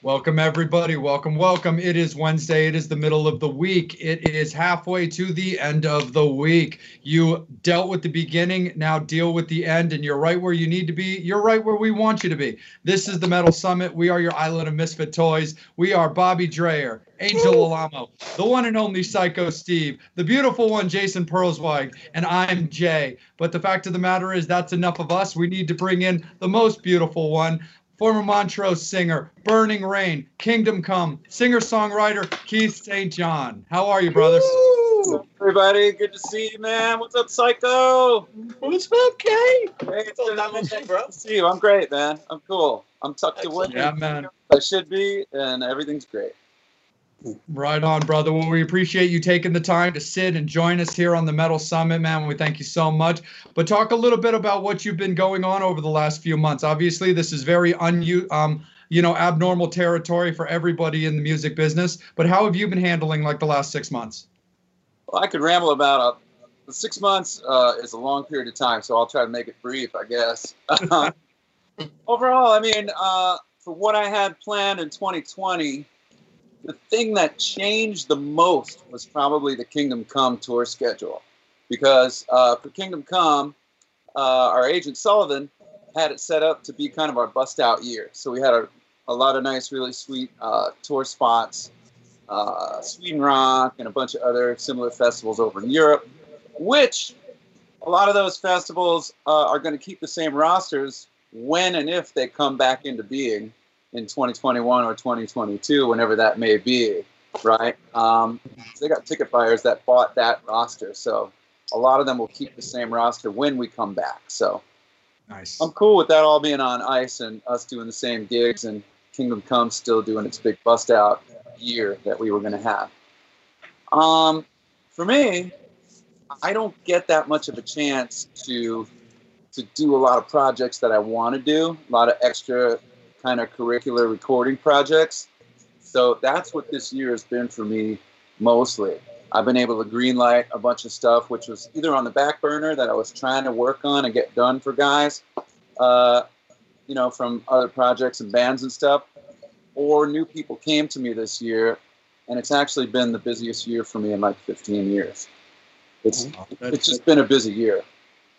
Welcome, everybody. Welcome, welcome. It is Wednesday. It is the middle of the week. It is halfway to the end of the week. You dealt with the beginning, now deal with the end, and you're right where you need to be. You're right where we want you to be. This is the Metal Summit. We are your island of misfit toys. We are Bobby Dreyer, Angel Alamo, the one and only Psycho Steve, the beautiful one, Jason Perlsweig, and I'm Jay. But the fact of the matter is, that's enough of us. We need to bring in the most beautiful one, former Montrose singer, Burning Rain, Kingdom Come, singer-songwriter Keith St. John. How are you, brother? What's up, everybody? Good to see you, man. What's up, Psycho? What's up, Kay? Hey, it's good to see you. I'm great, man. I'm cool. I'm tucked away. Yeah, man. I should be, and everything's great. Right on, brother. Well, we appreciate you taking the time to sit and join us here on the Metal Summit, man. We thank you so much. But talk a little bit about what you've been going on over the last few months. Obviously, this is very abnormal territory for everybody in the music business. But how have you been handling like the last 6 months? Well, I could ramble about 6 months is a long period of time, so I'll try to make it brief, I guess. Overall, I mean, for what I had planned in 2020, the thing that changed the most was probably the Kingdom Come tour schedule. Because for Kingdom Come, our agent Sullivan had it set up to be kind of our bust out year. So we had a lot of nice, really sweet tour spots, Sweden Rock and a bunch of other similar festivals over in Europe, which a lot of those festivals are going to keep the same rosters when and if they come back into being in 2021 or 2022, whenever that may be, right? They got ticket buyers that bought that roster, so a lot of them will keep the same roster when we come back. So Nice. I'm cool with that all being on ice and us doing the same gigs and Kingdom Come still doing its big bust out year that we were going to have. For me, I don't get that much of a chance to do a lot of projects that I want to do, a lot of extra kind of curricular recording projects. So that's what this year has been for me mostly. I've been able to greenlight a bunch of stuff, which was either on the back burner that I was trying to work on and get done for guys, from other projects and bands and stuff, or new people came to me this year, and it's actually been the busiest year for me in like 15 years. It's just been a busy year.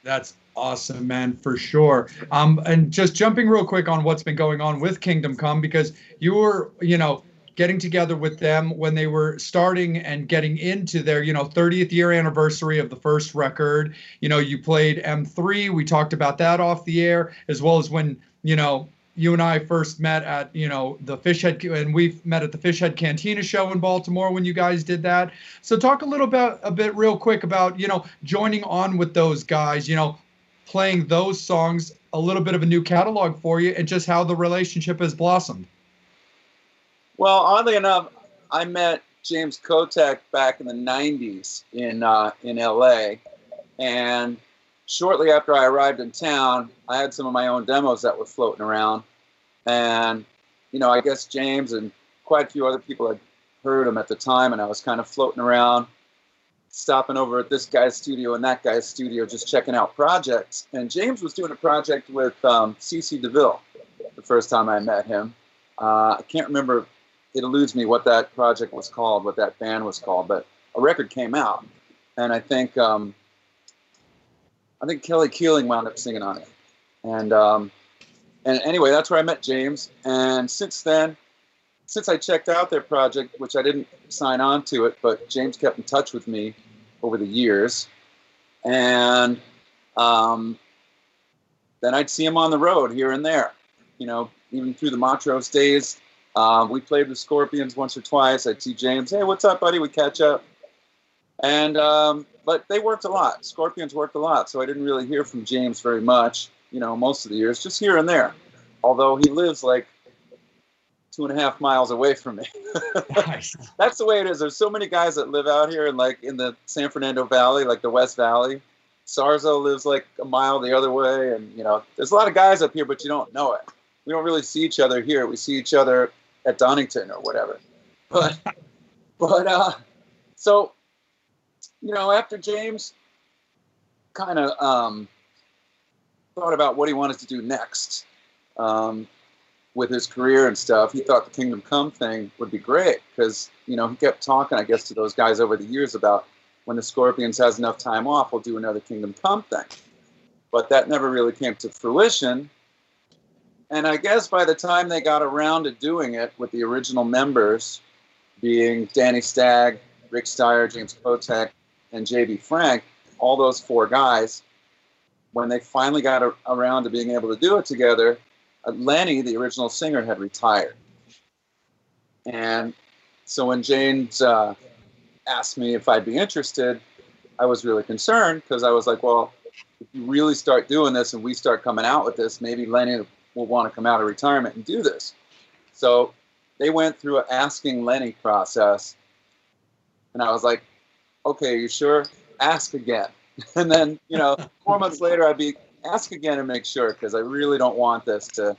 That's awesome, man, for sure. And just jumping real quick on what's been going on with Kingdom Come, because you were, getting together with them when they were starting and getting into their, 30th year anniversary of the first record. You played M3. We talked about that off the air, as well as when, you and I first met at, the Fishhead, and we met at the Fishhead Cantina show in Baltimore when you guys did that. So talk a bit real quick about, joining on with those guys, playing those songs, a little bit of a new catalog for you, and just how the relationship has blossomed. Well, oddly enough, I met James Kotek back in the 90s in LA, and shortly after I arrived in town, I had some of my own demos that were floating around. And, I guess James and quite a few other people had heard them at the time, and I was kind of floating around, stopping over at this guy's studio and that guy's studio, just checking out projects. And James was doing a project with CC DeVille the first time I met him. I can't remember, it eludes me what that project was called, what that band was called, but a record came out. And I think Kelly Keeling wound up singing on it. And anyway, that's where I met James. And since then, since I checked out their project, which I didn't sign on to it, but James kept in touch with me over the years. And then I'd see him on the road here and there, even through the Montrose days. We played with Scorpions once or twice. I'd see James, hey, what's up, buddy? We'd catch up. And but they worked a lot. Scorpions worked a lot, so I didn't really hear from James very much, most of the years, just here and there. Although he lives like 2.5 miles away from me. Nice. That's the way it is. There's so many guys that live out here in the San Fernando Valley, like the West Valley. Sarzo lives like a mile the other way, and there's a lot of guys up here, but you don't know it. We don't really see each other here. We see each other at Donington or whatever. But so after James kind of thought about what he wanted to do next, with his career and stuff, he thought the Kingdom Come thing would be great because, he kept talking, I guess, to those guys over the years about when the Scorpions has enough time off, we'll do another Kingdom Come thing. But that never really came to fruition. And I guess by the time they got around to doing it with the original members being Danny Stagg, Rick Steyer, James Kotek, and J.B. Frank, all those 4 guys, when they finally got around to being able to do it together, Lenny, the original singer, had retired. And so when James asked me if I'd be interested, I was really concerned because I was like, well, if you really start doing this and we start coming out with this, maybe Lenny will want to come out of retirement and do this. So they went through an asking Lenny process. And I was like, okay, you sure? Ask again. And then, 4 months later, I'd be ask again and make sure, because I really don't want this to,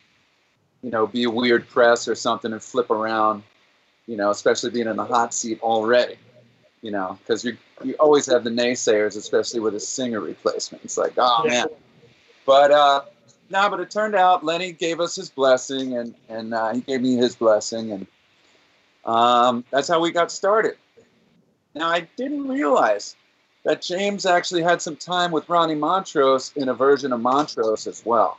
be a weird press or something and flip around, especially being in the hot seat already, because you always have the naysayers, especially with a singer replacement. It's like, oh, man. But but it turned out Lenny gave us his blessing, and he gave me his blessing, and that's how we got started. Now, I didn't realize that James actually had some time with Ronnie Montrose in a version of Montrose as well.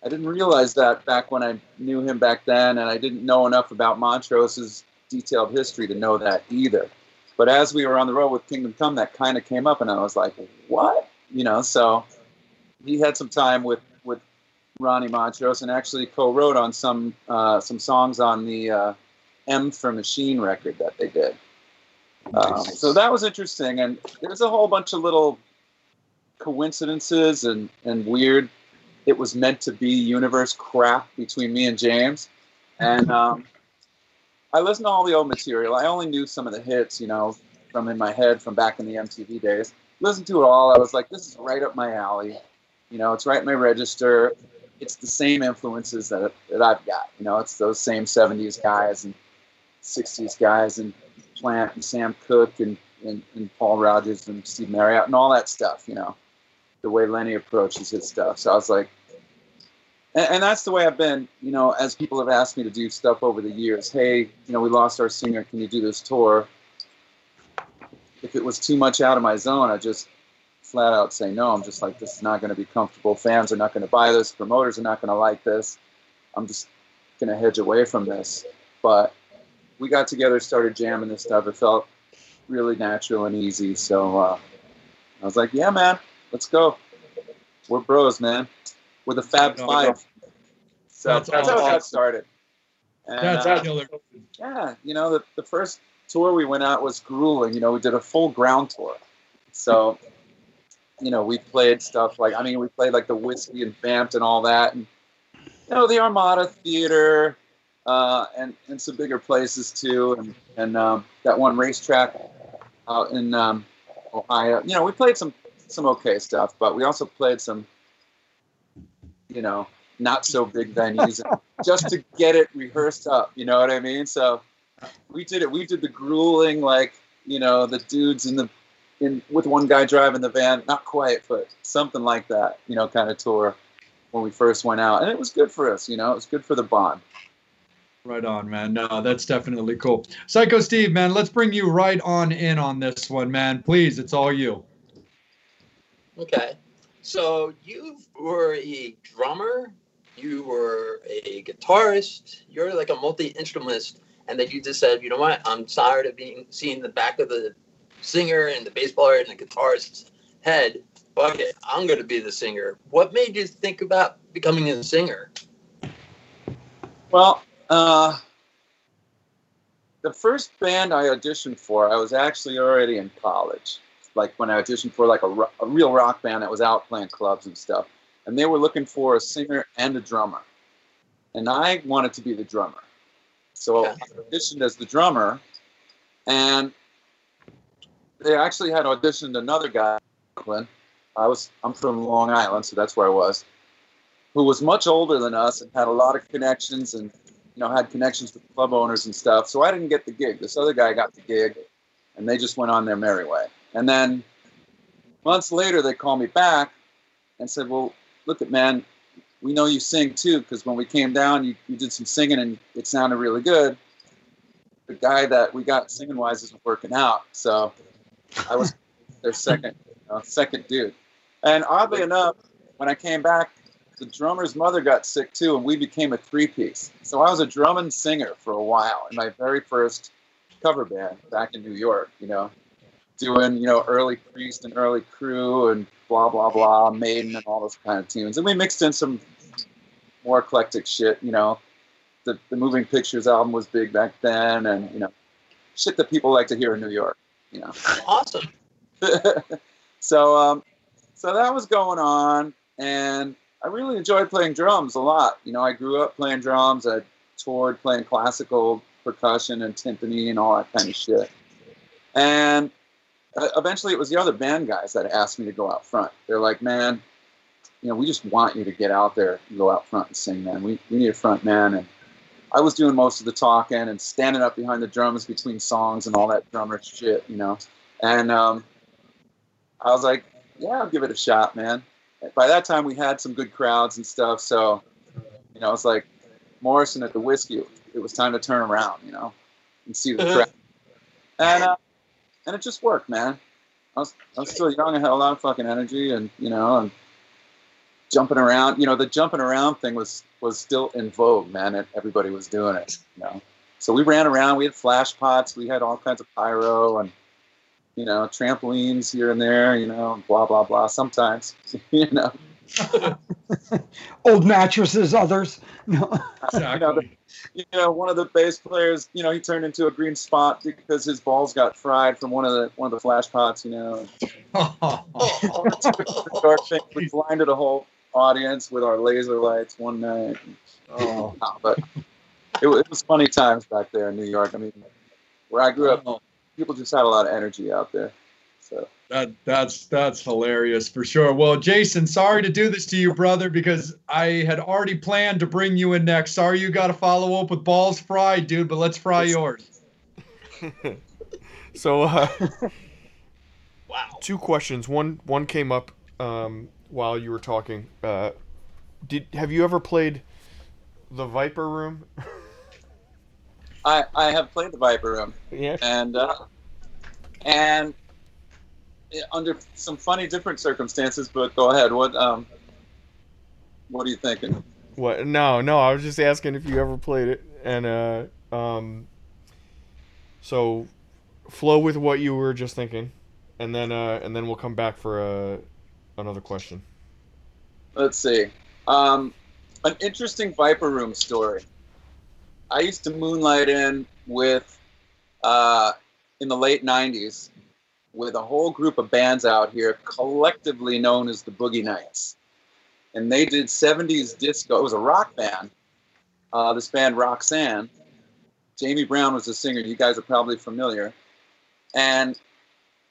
I didn't realize that back when I knew him back then, and I didn't know enough about Montrose's detailed history to know that either. But as we were on the road with Kingdom Come, that kind of came up, and I was like, what? So he had some time with Ronnie Montrose and actually co-wrote on some songs on the M for Machine record that they did. So that was interesting, and there's a whole bunch of little coincidences and weird it was meant to be universe crap between me and James. And I listened to all the old material. I only knew some of the hits, from in my head from back in the MTV days. Listened to it all. I was like, this is right up my alley. It's right in my register. It's the same influences that I've got. It's those same 70s guys and 60s guys and Plant and Sam Cooke and Paul Rodgers and Steve Marriott and all that stuff, the way Lenny approaches his stuff. So I was like, and that's the way I've been, as people have asked me to do stuff over the years. Hey, we lost our singer. Can you do this tour? If it was too much out of my zone, I just flat out say no. I'm just like, this is not going to be comfortable. Fans are not going to buy this. Promoters are not going to like this. I'm just going to hedge away from this. But we got together, started jamming this stuff. It felt really natural and easy. So I was like, yeah, man, let's go. We're bros, man. We're the Fab Five. So that's how it got started. And, That's killer. yeah, the first tour we went out was grueling. We did a full ground tour. So, we played stuff like, we played like the Whiskey and Vamped and all that. And, the Armada Theater, and some bigger places too. And that one racetrack out in Ohio. We played some okay stuff, but we also played some, not so big venues just to get it rehearsed up. You know what I mean? So we did it. We did the grueling, like, the dudes with one guy driving the van, not quite, but something like that, kind of tour when we first went out. And it was good for us, it was good for the bond. Right on, man. No, that's definitely cool. Psycho Steve, man, let's bring you right on in on this one, man. Please, it's all you. Okay. So you were a drummer, you were a guitarist, you're like a multi-instrumentalist, and then you just said, you know what, I'm tired of seeing the back of the singer and the bass player and the guitarist's head. Fuck it, I'm going to be the singer. What made you think about becoming a singer? Well, the first band I auditioned for, I was actually already in college. Like when I auditioned for like a real rock band that was out playing clubs and stuff. And they were looking for a singer and a drummer. And I wanted to be the drummer. So I auditioned as the drummer. And they actually had auditioned another guy. I'm from Long Island, so that's where I was. Who was much older than us and had a lot of connections and had connections with club owners and stuff. So I didn't get the gig. This other guy got the gig, and they just went on their merry way. And then months later, they called me back and said, well, look, man, we know you sing too, because when we came down, you did some singing and it sounded really good. The guy that we got singing wise isn't working out, so I was their second dude. And oddly enough, when I came back, the drummer's mother got sick too, and we became a three-piece. So I was a drum and singer for a while in my very first cover band back in New York, doing, early Priest and early Crew and blah, blah, blah, Maiden and all those kind of tunes. And we mixed in some more eclectic shit, The Moving Pictures album was big back then, and, shit that people like to hear in New York, Awesome. So that was going on, and I really enjoyed playing drums a lot. I grew up playing drums. I toured playing classical percussion and timpani and all that kind of shit. And eventually it was the other band guys that asked me to go out front. They're like, man, we just want you to get out there and go out front and sing, man. We need a front man. And I was doing most of the talking and standing up behind the drums between songs and all that drummer shit, And I was like, yeah, I'll give it a shot, man. By that time, we had some good crowds and stuff. So, it's like Morrison at the Whiskey. It was time to turn around, and see the crowd. And it just worked, man. I was still young. I had a lot of fucking energy, and and jumping around. The jumping around thing was still in vogue, man. And everybody was doing it, So we ran around. We had flash pots. We had all kinds of pyro and trampolines here and there, blah, blah, blah. Sometimes, Old mattresses, others. No. Exactly. One of the bass players, he turned into a green spot because his balls got fried from one of the flash pots, Dark thing. We blinded a whole audience with our laser lights one night. But it was funny times back there in New York. I mean, where I grew up, people just had a lot of energy out there. So that's hilarious for sure. Well, Jason, sorry to do this to you, brother, because I had already planned to bring you in next. Sorry you got to follow up with balls fried, dude, but let's fry yours. So, Wow. two questions. One came up while you were talking. Have you ever played the Viper Room? I have played the Viper Room. Yeah. And under some funny different circumstances, but go ahead. What are you thinking? What? No. I was just asking if you ever played it, and so flow with what you were just thinking, and then we'll come back for another question. Let's see. An interesting Viper Room story. I used to moonlight in with in the late 90s with a whole group of bands out here collectively known as the Boogie Nights. And they did 70s disco. It was a rock band. This band, Roxanne. Jamie Brown was the singer. You guys are probably familiar. And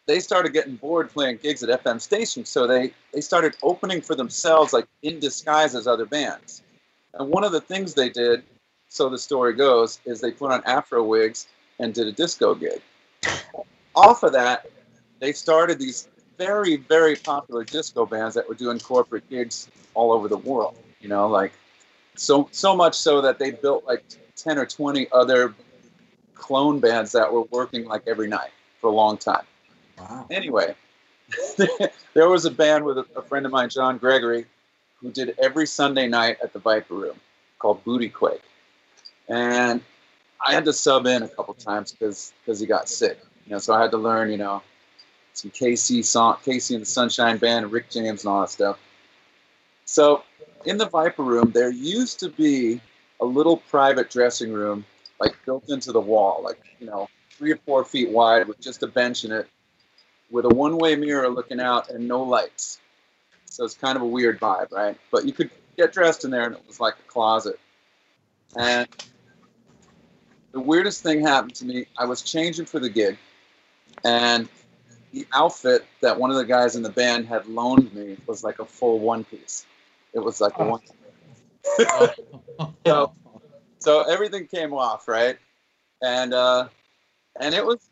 they started getting bored playing gigs at FM stations. So they started opening for themselves, like in disguise as other bands. And one of the things they did, so the story goes, is they put on afro wigs and did a disco gig. Off of that, they started these very, very popular disco bands that were doing corporate gigs all over the world. Like so much so that they built like 10 or 20 other clone bands that were working like every night for a long time. Wow. Anyway, there was a band with a friend of mine, John Gregory, who did every Sunday night at the Viper Room called Booty Quake. And I had to sub in a couple times because he got sick. So I had to learn, some Casey and the Sunshine Band and Rick James and all that stuff. So in the Viper Room, there used to be a little private dressing room, like built into the wall, like, 3 or 4 feet wide with just a bench in it with a one-way mirror looking out and no lights. So it's kind of a weird vibe, right? But you could get dressed in there and it was like a closet. And the weirdest thing happened to me. I was changing for the gig, and the outfit that one of the guys in the band had loaned me was like a full one-piece. It was like a one. So everything came off, right? And it was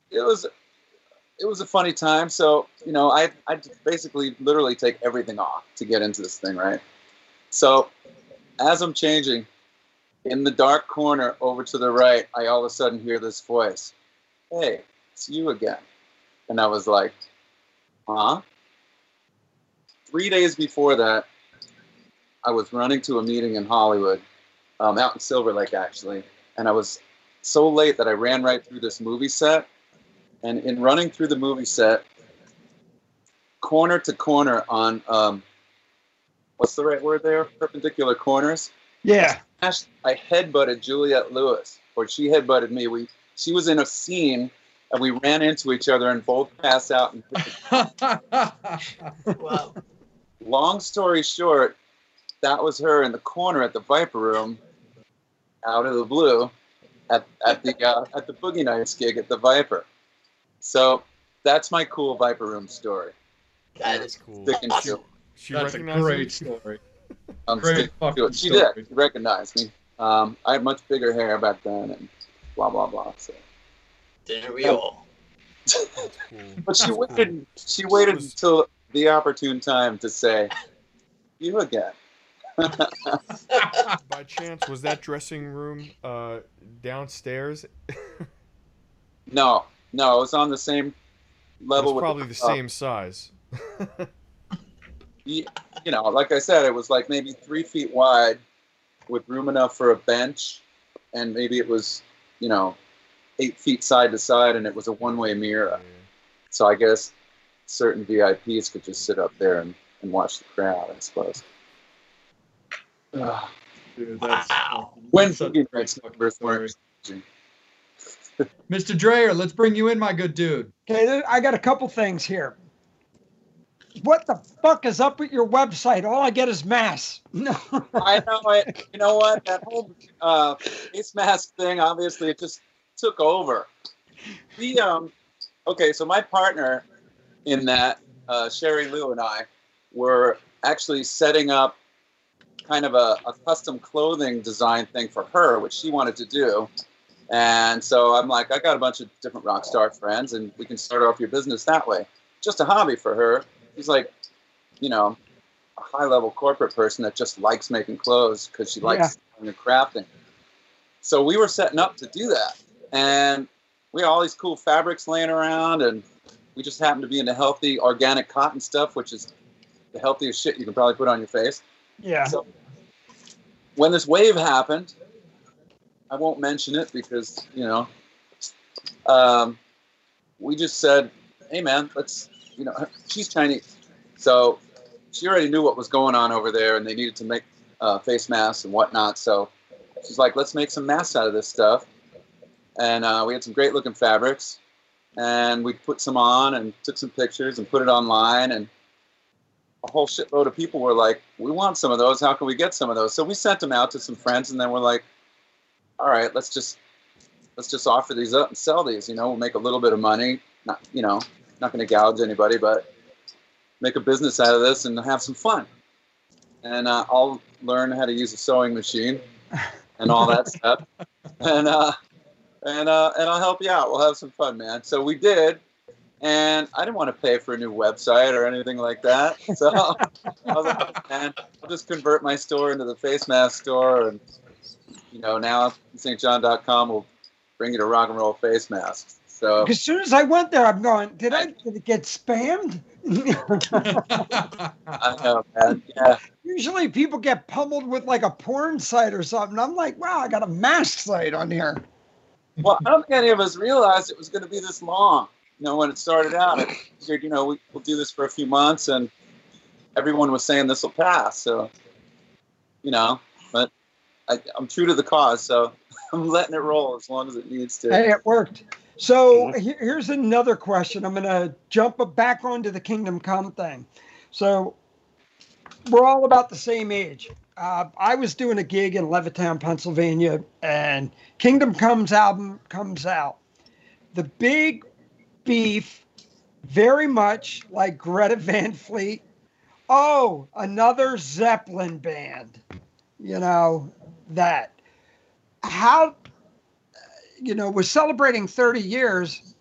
a funny time. So I basically literally take everything off to get into this thing, right? So as I'm changing, in the dark corner over to the right, I all of a sudden hear this voice. Hey, it's you again. And I was like, huh? 3 days before that, I was running to a meeting in Hollywood, out in Silver Lake, actually. And I was so late that I ran right through this movie set. And in running through the movie set, corner to corner on, what's the right word there? Perpendicular corners. Yeah. I headbutted Juliette Lewis, or she headbutted me. She was in a scene, and we ran into each other and both passed out. Wow. Long story short, that was her in the corner at the Viper Room, out of the blue, at the Boogie Nights gig at the Viper. So that's my cool Viper Room story. That is Cool. Sticking to it. She That's a recognized great you? story. I'm Great sticking to fucking it. She story. did. She recognized me. I had much bigger hair back then, and blah blah blah. So. Didn't we all? Cool. But she That's cool. waited. She waited Was- until the opportune time to say, "You again." By chance, was that dressing room downstairs? No, it was on the same It level. was with probably the same size. You know, like I said, it was like maybe 3 feet wide, with room enough for a bench, and maybe it was, 8 feet side to side, and it was a one-way mirror. So I guess certain VIPs could just sit up there and watch the crowd, I suppose. Dude, that's Wow. When such a Boogie great Nights fucking numbers story. weren't. Mr. Dreyer, let's bring you in, my good dude. Okay, I got a couple things here. What the fuck is up with your website? All I get is mass. No. I know it. You know what? That whole face mask thing, obviously, it just took over. Okay, so my partner in that, Sherry Lou, and I were actually setting up kind of a custom clothing design thing for her, which she wanted to do. And so I'm like, I got a bunch of different rock star friends, and we can start off your business that way. Just a hobby for her. She's like, a high-level corporate person that just likes making clothes because she likes crafting. So we were setting up to do that. And we had all these cool fabrics laying around, and we just happened to be into healthy organic cotton stuff, which is the healthiest shit you can probably put on your face. Yeah. So when this wave happened, I won't mention it because, we just said, hey, man, let's, she's Chinese. So she already knew what was going on over there, and they needed to make face masks and whatnot. So she's like, let's make some masks out of this stuff. And we had some great-looking fabrics, and we put some on and took some pictures and put it online, and a whole shitload of people were like, we want some of those. How can we get some of those? So we sent them out to some friends, and then we're like, all right, let's just offer these up and sell these. We'll make a little bit of money. Not going to gouge anybody, but make a business out of this and have some fun. And I'll learn how to use a sewing machine and all that stuff. And I'll help you out. We'll have some fun, man. So we did. And I didn't want to pay for a new website or anything like that. So I was like, man, I'll just convert my store into the face mask store. And, now stjohn.com will bring you to rock and roll face masks. So As soon as I went there, I'm going, did it get spammed? I know, man. Yeah. Usually people get pummeled with like a porn site or something. I'm like, wow, I got a mask site on here. Well, I don't think any of us realized it was going to be this long. When it started out, I figured, we'll do this for a few months, and everyone was saying this will pass. So, but I'm true to the cause, so I'm letting it roll as long as it needs to. Hey, it worked. So here's another question. I'm going to jump back onto the Kingdom Come thing. So we're all about the same age. I was doing a gig in Levittown, Pennsylvania, and Kingdom Come's album comes out. The big beef, very much like Greta Van Fleet. Oh, another Zeppelin band. That. How, we're celebrating 30 years.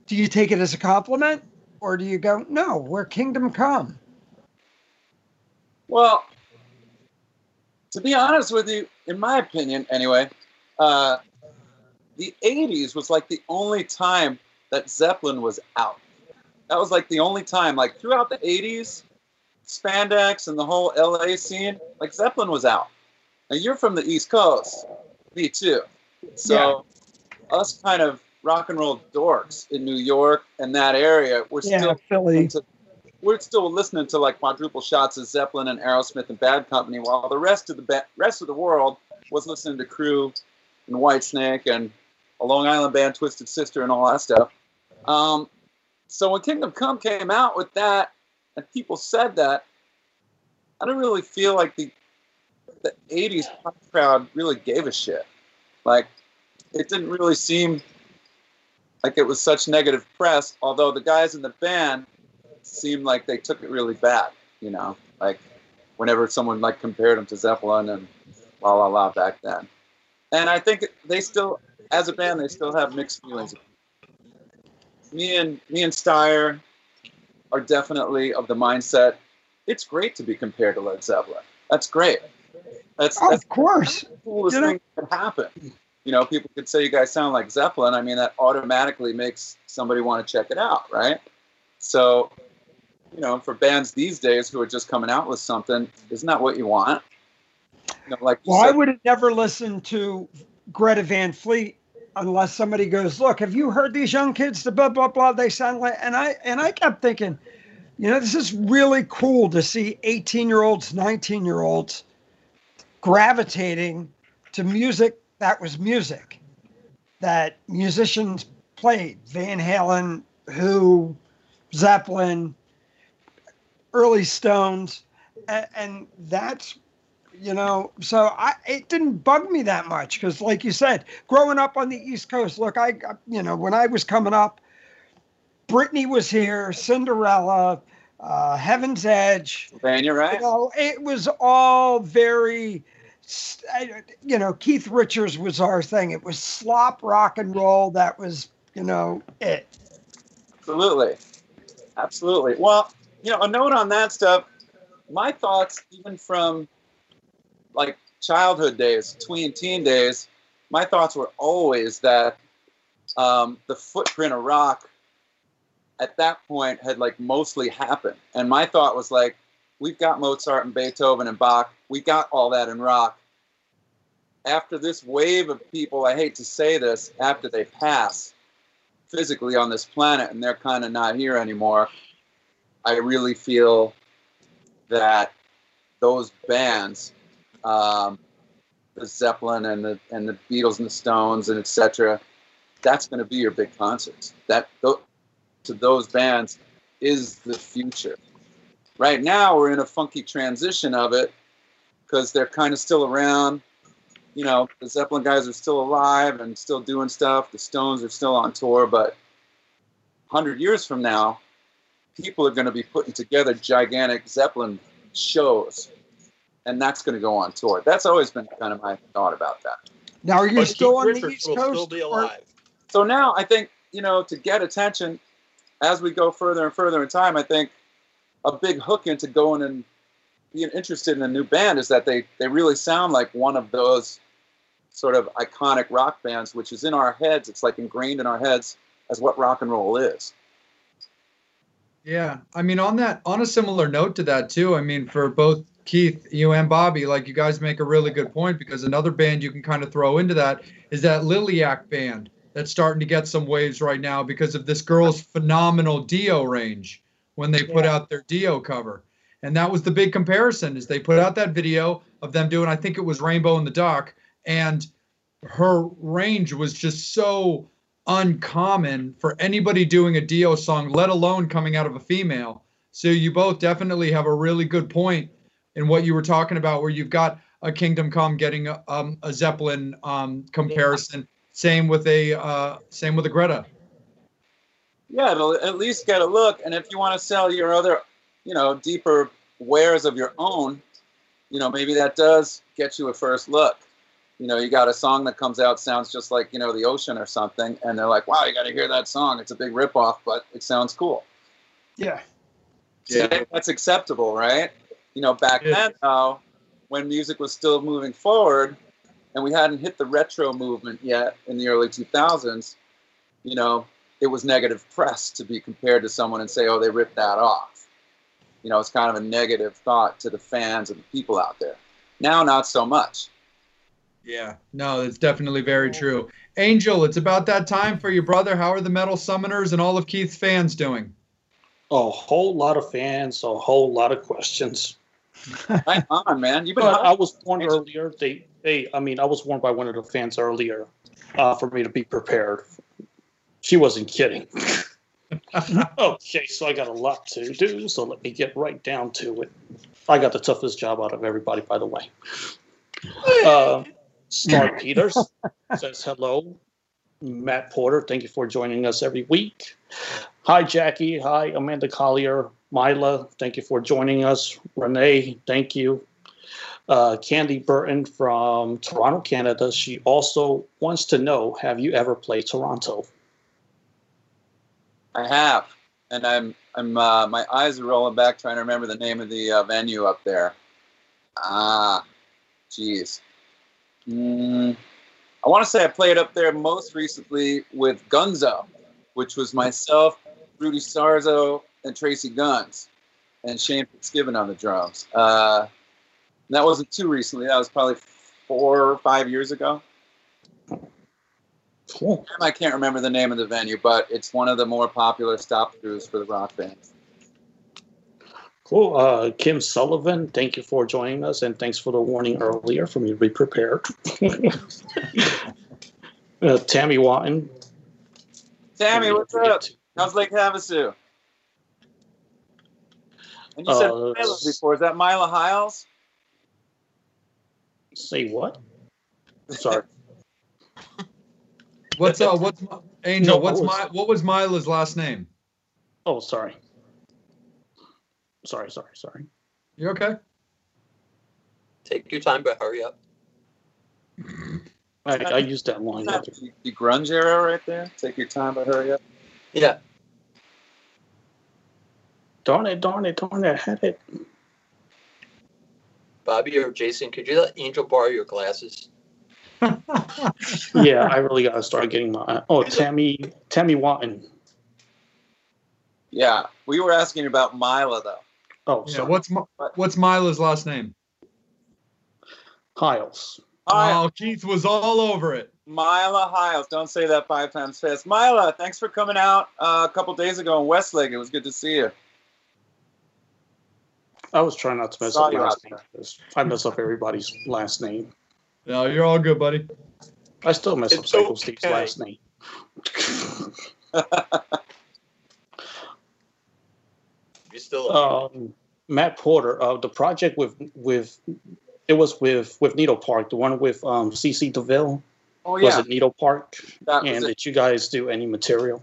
Do you take it as a compliment? Or do you go, no, we're Kingdom Come? Well, To be honest with you, in my opinion, anyway, the '80s was like the only time that Zeppelin was out. That was like the only time, like throughout the '80s, spandex and the whole LA scene, like Zeppelin was out. Now you're from the East Coast, me too. So us kind of rock and roll dorks in New York and that area, Philly. We're still listening to like quadruple shots of Zeppelin and Aerosmith and Bad Company, while the rest of the world was listening to Crew and Whitesnake and a Long Island band, Twisted Sister, and all that stuff. So when Kingdom Come came out with that, and people said that, I don't really feel like the '80s pop crowd really gave a shit. Like, it didn't really seem like it was such negative press, although the guys in the band seemed like they took it really bad, you know, like whenever someone like compared them to Zeppelin and la la la back then. And I think they still, as a band, they still have mixed feelings. Me and Steyer are definitely of the mindset, it's great to be compared to Led Zeppelin. That's great. That's of course. the coolest thing that could happen. You know, people could say you guys sound like Zeppelin. I mean, that automatically makes somebody want to check it out, right? So, you know, for bands these days who are just coming out with something, isn't that what you want? You know, like you Well, said, I would have never listened to Greta Van Fleet unless somebody goes, look, have you heard these young kids, the blah, blah, blah, they sound like, and I kept thinking, you know, this is really cool to see 18-year-olds, 19-year-olds gravitating to music that was music, that musicians played. Van Halen, Who, Zeppelin, early Stones, and that's, you know, so it didn't bug me that much because, like you said, growing up on the East Coast, look, you know, when I was coming up, Britney was here, Cinderella, Heaven's Edge. man, you're right. You know, it was all very, you know, Keith Richards was our thing. It was slop rock and roll. That was, you know, it. Absolutely. Well, you know, a note on that stuff, my thoughts, even from like childhood days, tween teen days, my thoughts were always that the footprint of rock at that point had like mostly happened. And my thought was like, we've got Mozart and Beethoven and Bach. We got all that in rock. After this wave of people, I hate to say this, after they pass physically on this planet and they're kind of not here anymore, I really feel that those bands, the Zeppelin and the Beatles and the Stones and etc., that's going to be your big concerts. That to those bands is the future. Right now, we're in a funky transition of it because they're kind of still around. You know, the Zeppelin guys are still alive and still doing stuff. The Stones are still on tour, but 100 years from now, people are going to be putting together gigantic Zeppelin shows, and that's going to go on tour. That's always been kind of my thought about that. Now, are you But still Keith on the Richards East will Coast? still be alive. So now I think, you know, to get attention, as we go further and further in time, I think a big hook into going and being interested in a new band is that they really sound like one of those sort of iconic rock bands, which is in our heads. It's like ingrained in our heads as what rock and roll is. Yeah, I mean, on a similar note to that too, I mean, for both Keith, you and Bobby, like you guys make a really good point, because another band you can kind of throw into that is that Liliac band that's starting to get some waves right now because of this girl's phenomenal Dio range when they put out their Dio cover. And that was the big comparison, is they put out that video of them doing, I think it was Rainbow in the Dark, and her range was just so uncommon for anybody doing a Dio song, let alone coming out of a female. So you both definitely have a really good point in what you were talking about, where you've got a Kingdom Come getting a Zeppelin comparison. Same with a Greta. Yeah, it'll at least get a look. And if you want to sell your other, you know, deeper wares of your own, you know, maybe that does get you a first look. You know, you got a song that comes out, sounds just like, you know, The Ocean or something, and they're like, wow, you got to hear that song. It's a big ripoff, but it sounds cool. Yeah. So that's acceptable, right? You know, back then, though, when music was still moving forward, and we hadn't hit the retro movement yet in the early 2000s, you know, it was negative press to be compared to someone and say, oh, they ripped that off. You know, it's kind of a negative thought to the fans and the people out there. Now, not so much. Yeah, no, it's definitely very true. Angel, it's about that time for your brother. How are the Metal Summoners and all of Keith's fans doing? A whole lot of fans, a whole lot of questions. Right on, man. You've been. But I was warned earlier. I was warned by one of the fans earlier for me to be prepared. She wasn't kidding. Okay, so I got a lot to do, so let me get right down to it. I got the toughest job out of everybody, by the way. Star Peters says hello. Matt Porter, thank you for joining us every week. Hi, Jackie. Hi, Amanda Collier. Mila, thank you for joining us. Renee, thank you. Candy Burton from Toronto, Canada. She also wants to know, have you ever played Toronto? I have, and I'm my eyes are rolling back trying to remember the name of the venue up there. Geez. I want to say I played up there most recently with Gunzo, which was myself, Rudy Sarzo, and Tracy Guns, and Shane Fitzgibbon on the drums. That wasn't too recently. That was probably 4 or 5 years ago. Cool. I can't remember the name of the venue, but it's one of the more popular stop throughs for the rock bands. Cool. Kim Sullivan, thank you for joining us, and thanks for the warning earlier for me to be prepared. Tammy Watton. Tammy, what's up? How's Lake Havasu? And you said Mila before. Is that Mila Hiles? Say what? Sorry. What's Angel? No, What was Mila's last name? Oh, sorry. Sorry. You okay? Take your time, but hurry up. I used that line. The grunge era right there. Take your time, but hurry up. Yeah. Darn it, I had it. Bobby or Jason, could you let Angel borrow your glasses? Yeah, I really got to start getting my... Oh, Tammy Watton. Yeah, we were asking about Mila, though. Oh, Yeah, sorry. what's Mila's last name? Hiles. Oh, Keith was all over it. Mila Hiles. Don't say that 5 times fast. Mila, thanks for coming out a couple days ago in Westlake. It was good to see you. I was trying not to mess up last name. I mess up everybody's last name. No, you're all good, buddy. I still mess up Psycho Steve's last name. You still Matt Porter, the project with Needle Park, the one with CC DeVille. Oh yeah, was it Needle Park? And did you guys do any material?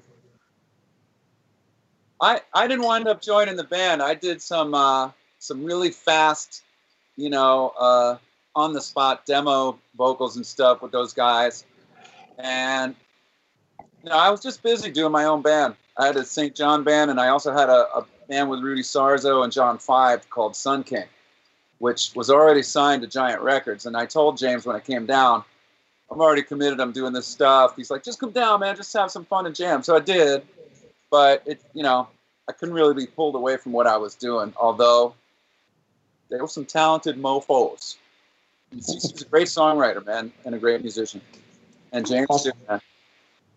I didn't wind up joining the band. I did some really fast, on the spot demo vocals and stuff with those guys, and I was just busy doing my own band. I had a St. John band, and I also had a band with Rudy Sarzo and John Five called Sun King, which was already signed to Giant Records. And I told James when I came down, I'm already committed. I'm doing this stuff. He's like, just come down, man. Just have some fun and jam. So I did, but I couldn't really be pulled away from what I was doing. Although there were some talented mofos. He's a great songwriter, man, and a great musician. And James too, man.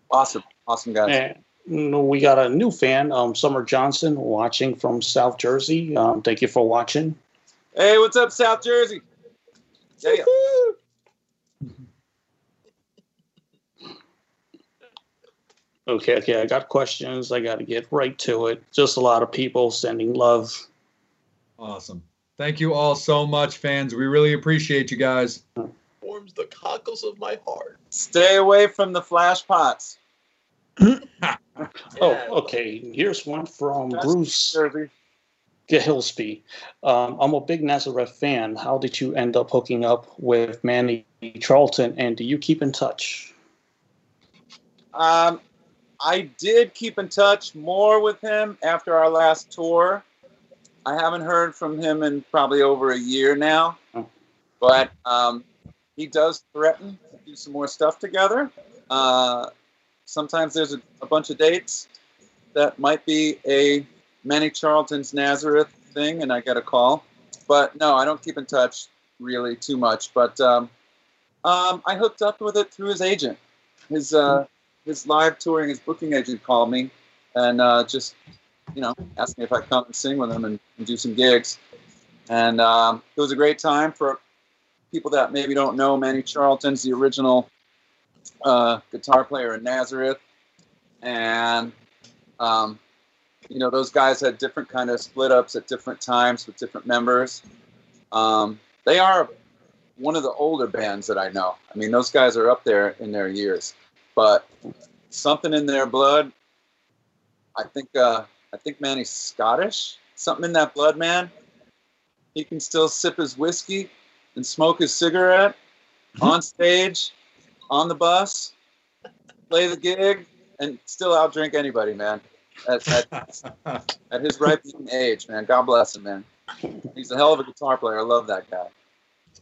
Awesome guys. And we got a new fan, Summer Johnson, watching from South Jersey. Thank you for watching. Hey, what's up, South Jersey? Yeah. Okay, I got questions. I got to get right to it. Just a lot of people sending love. Awesome. Thank you all so much, fans. We really appreciate you guys. Warms the cockles of my heart. Stay away from the flash pots. Oh, okay. Here's one from Bruce Gillespie. I'm a big Nazareth fan. How did you end up hooking up with Manny Charlton, and do you keep in touch? I did keep in touch more with him after our last tour. I haven't heard from him in probably over a year now. But he does threaten to do some more stuff together. Sometimes there's a bunch of dates that might be a Manny Charlton's Nazareth thing, and I get a call. But no, I don't keep in touch really too much. But I hooked up with it through his agent. His live touring, his booking agent called me and just, asked me if I'd come and sing with him and do some gigs. And it was a great time for people that maybe don't know. Manny Charlton's the original guitar player in Nazareth. And, those guys had different kind of split ups at different times with different members. They are one of the older bands that I know. I mean, those guys are up there in their years, but something in their blood. I think Manny's Scottish. Something in that blood, man. He can still sip his whiskey and smoke his cigarette on stage, on the bus, play the gig, and still outdrink anybody, man. At his ripe age, man. God bless him, man. He's a hell of a guitar player. I love that guy.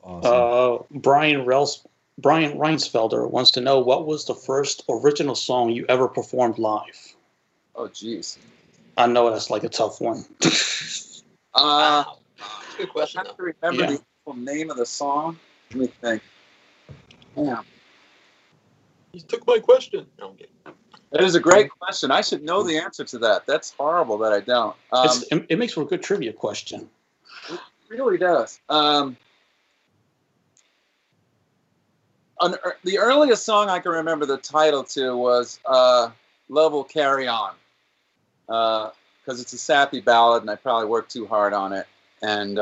Awesome. Brian Reinsfelder wants to know, what was the first original song you ever performed live? Oh, jeez. I know that's like a tough one. Wow. Good question, I have to though. remember the full name of the song. Let me think. Yeah. You took my question. No, I'm kidding. That is a great question. I should know the answer to that. That's horrible that I don't. It makes for a good trivia question. It really does. The earliest song I can remember the title to was Love Will Carry On. Because it's a sappy ballad, and I probably worked too hard on it. And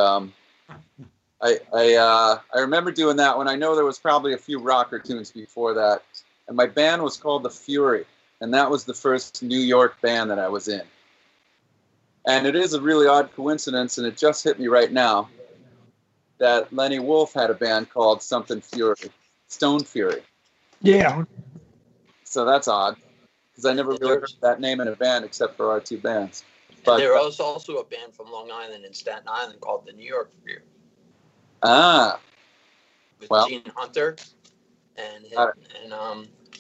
I remember doing that when I know there was probably a few rocker tunes before that. And my band was called The Fury, and that was the first New York band that I was in. And it is a really odd coincidence, and it just hit me right now, that Lenny Wolf had a band called something Fury, Stone Fury. Yeah. So that's odd, because I never really heard that name in a band except for our two bands. And there was also a band from Long Island and Staten Island called the New York Fury. With Gene Hunter and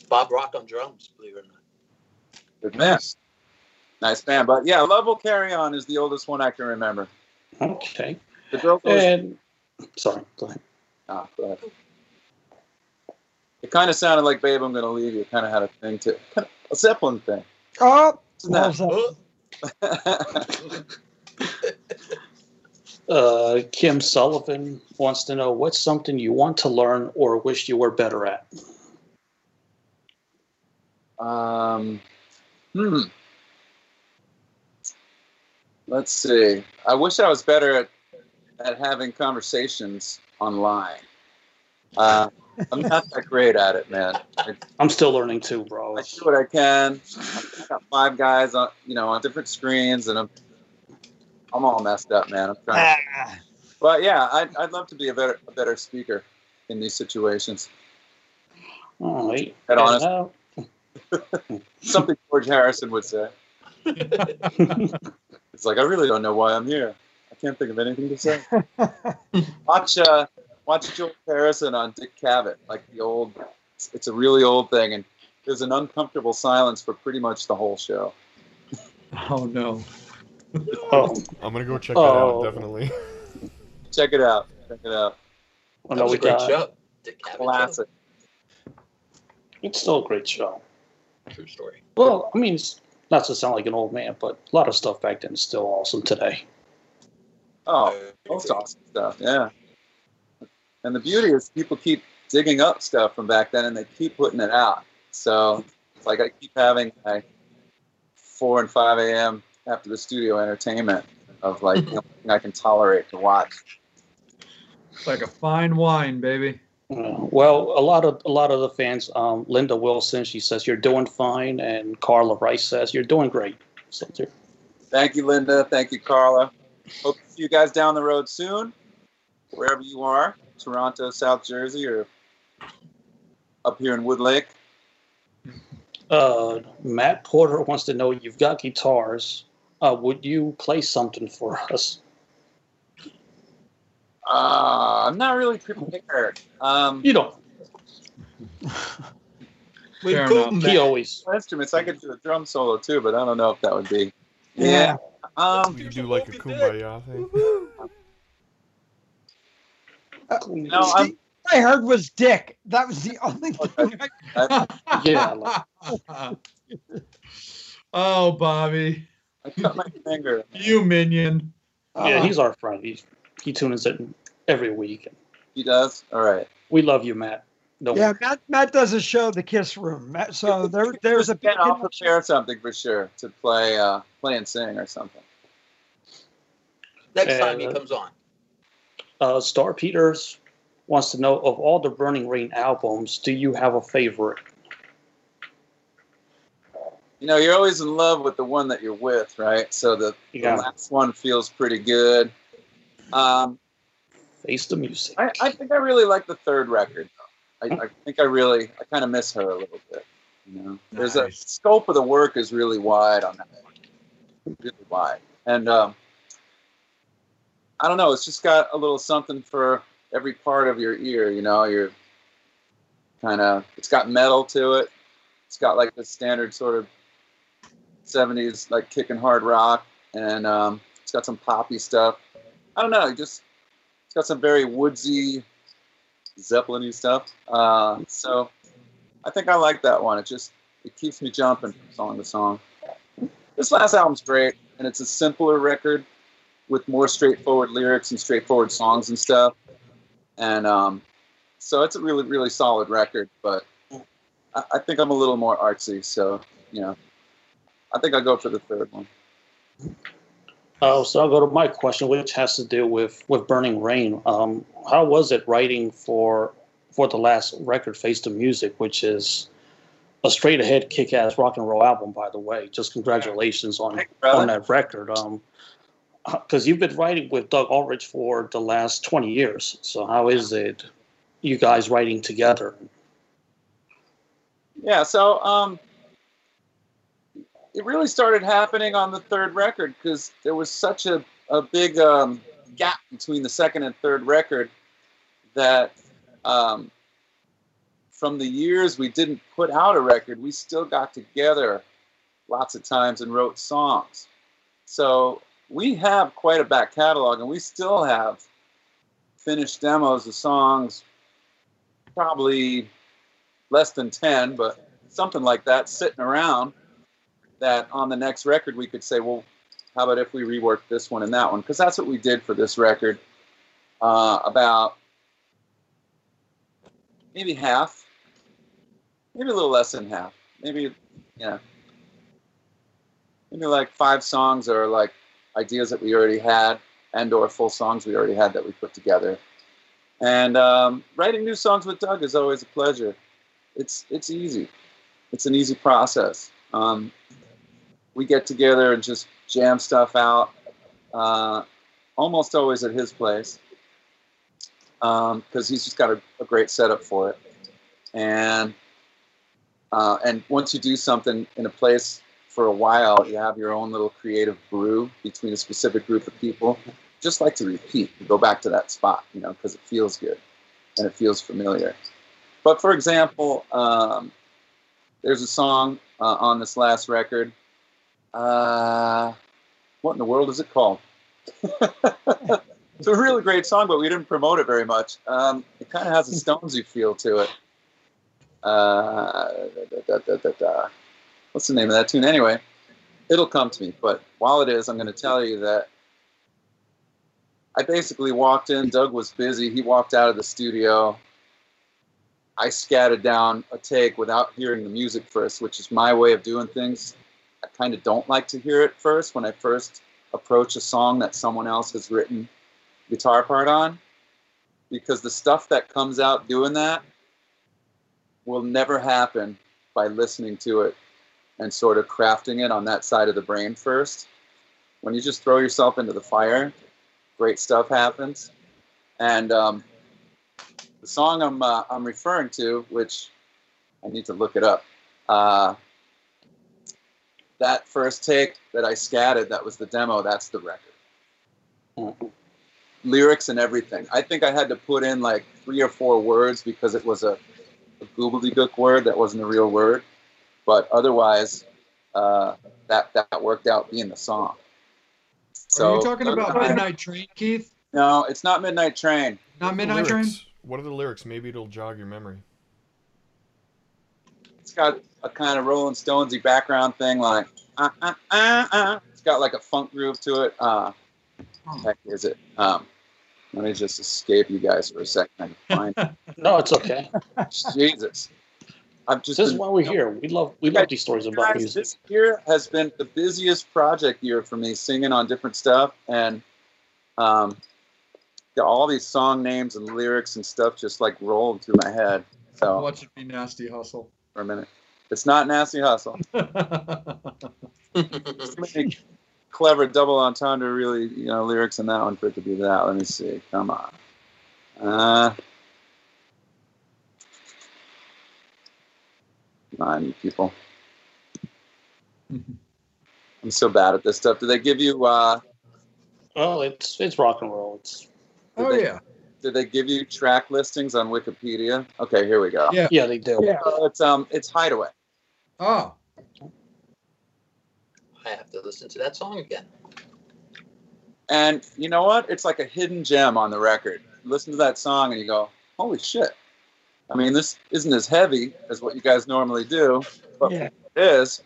Bob Rock on drums, believe it or not. Good man. Nice band. But yeah, Love Will Carry On is the oldest one I can remember. Okay. The girl goes, sorry, go ahead. Go ahead. It kind of sounded like Babe, I'm Gonna Leave You. Kind of had a thing to, kind of a Zeppelin thing. Oh, Isn't that? Kim Sullivan wants to know, what's something you want to learn or wish you were better at? Let's see. I wish I was better at having conversations online. I'm not that great at it, man. I'm still learning too, bro. I do what I can. I've got 5 guys on, on different screens, and I'm all messed up, man. I'm trying. But yeah, I'd love to be a better speaker in these situations. All right. Head honest. Something George Harrison would say. It's like, I really don't know why I'm here. I can't think of anything to say. Watch George Harrison on Dick Cavett, like it's a really old thing, and there's an uncomfortable silence for pretty much the whole show. Oh no. I'm gonna go check that out, definitely. Check it out. Well, That was a great show. Dick Cavett Classic. It's still a great show. True story. Well, I mean, it's not to sound like an old man, but a lot of stuff back then is still awesome today. Oh, most awesome stuff, yeah. And the beauty is people keep digging up stuff from back then, and they keep putting it out. So, it's like I keep having my 4 and 5 a.m. after the studio entertainment of like I can tolerate to watch. It's like a fine wine, baby. Well, a lot of the fans, Linda Wilson, she says you're doing fine, and Carla Rice says you're doing great. So, thank you, Linda. Thank you, Carla. Hope to see you guys down the road soon, wherever you are, Toronto, South Jersey, or up here in Wood Lake. Matt Porter wants to know, you've got guitars. Would you play something for us? I'm not really prepared. You don't. We've Fair cool, enough. He Matt. always. Instruments, I could do a drum solo too, but I don't know if that would be. Yeah. We could do like a kumbaya thing. No, I'm. I heard was Dick. That was the only thing. Yeah. Oh, Bobby, I cut my finger. you minion. Yeah, he's our friend. He tunes in every week. He does. All right. We love you, Matt. Don't Yeah, worry. Matt does a show, The Kiss Room. So there's a big I'll connection. prepare something for sure to play and sing or something. Next time he comes on. Star Peters wants to know, of all the Burning Rain albums, do you have a favorite? You know, you're always in love with the one that you're with, right? So the last one feels pretty good. Face the Music. I think I really like the third record. I think I kind of miss her a little bit. You know, there's a scope of the work is really wide on that one. Really wide. And I don't know, it's just got a little something for every part of your ear, you know, you're it's got metal to it. It's got like the standard sort of 70s, like kicking hard rock, and it's got some poppy stuff. I don't know, it's got some very woodsy, Zeppelin-y stuff. So I think I like that one. It keeps me jumping from song to song. This last album's great, and it's a simpler record with more straightforward lyrics and straightforward songs and stuff. And so it's a really, really solid record, but I think I'm a little more artsy, so, you know, I think I'll go for the third one. So I'll go to my question, which has to do with Burning Rain. How was it writing for the last record, Face the Music, which is a straight-ahead, kick-ass rock and roll album, by the way? Just congratulations on that record. Because you've been writing with Doug Ulrich for the last 20 years. So how is it, you guys writing together? Yeah, so it really started happening on the third record because there was such a big gap between the second and third record that from the years we didn't put out a record, we still got together lots of times and wrote songs. So we have quite a back catalog, and we still have finished demos of songs, probably less than 10, but something like that sitting around, that on the next record we could say, well, how about if we rework this one and that one? Because that's what we did for this record. About maybe half, maybe a little less than half, maybe like 5 songs are like ideas that we already had, and or full songs we already had that we put together. And writing new songs with Doug is always a pleasure. It's easy. It's an easy process. We get together and just jam stuff out, almost always at his place, because he's just got a great setup for it. And once you do something in a place for a while, you have your own little creative brew between a specific group of people. Just like to repeat, you go back to that spot, you know, because it feels good and it feels familiar. But for example, there's a song on this last record. What in the world is it called? It's a really great song, but we didn't promote it very much. It kind of has a Stonesy feel to it. What's the name of that tune? Anyway, it'll come to me. But while it is, I'm going to tell you that I basically walked in. Doug was busy. He walked out of the studio. I scattered down a take without hearing the music first, which is my way of doing things. I kind of don't like to hear it first when I first approach a song that someone else has written guitar part on, because the stuff that comes out doing that will never happen by listening to it and sort of crafting it on that side of the brain first. When you just throw yourself into the fire, great stuff happens. And the song I'm referring to, which I need to look it up, that first take that I scattered, that was the demo, that's the record. lyrics and everything. I think I had to put in like 3 or 4 words because it was a gobbledygook word that wasn't a real word. But otherwise, that worked out being the song. So, Are you talking about Midnight Train, Keith? No, it's not Midnight Train. Not Midnight Train? What are the lyrics? Maybe it'll jog your memory. It's got a kind of Rolling Stonesy background thing, like It's got like a funk groove to it. Heck is it? Let me just escape you guys for a second. I can find No, it's okay. Jesus. I'm just. This is why we're here. We love these stories about Guys, music. this year has been the busiest project year for me, singing on different stuff, and got all these song names and lyrics and stuff just like rolled through my head. So Watch it be Nasty Hustle. for a minute, it's not Nasty Hustle. Clever double entendre, really, lyrics in that one for it to be that. Let me see. Come on. Come on, you people. I'm so bad at this stuff. Do they give you? Well, it's rock and roll. Yeah. Did they give you track listings on Wikipedia? Okay, here we go. Yeah, they do. Yeah. It's Hideaway. Oh. I have to listen to that song again. And you know what? It's like a hidden gem on the record. You listen to that song and you go, holy shit. I mean, this isn't as heavy as what you guys normally do, but Yeah. it is.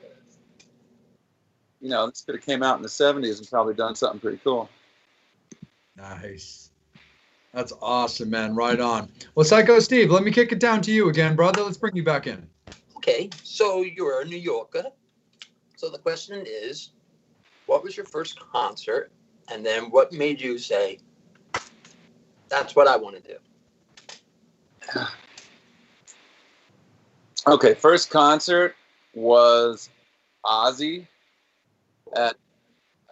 This could have came out in the 70s and probably done something pretty cool. Nice. That's awesome, man. Right on. Well, Psycho Steve, let me kick it down to you again, brother. Let's bring you back in. Okay, so you're a New Yorker. So the question is, what was your first concert? And then what made you say, that's what I want to do? Okay, first concert was Ozzy at,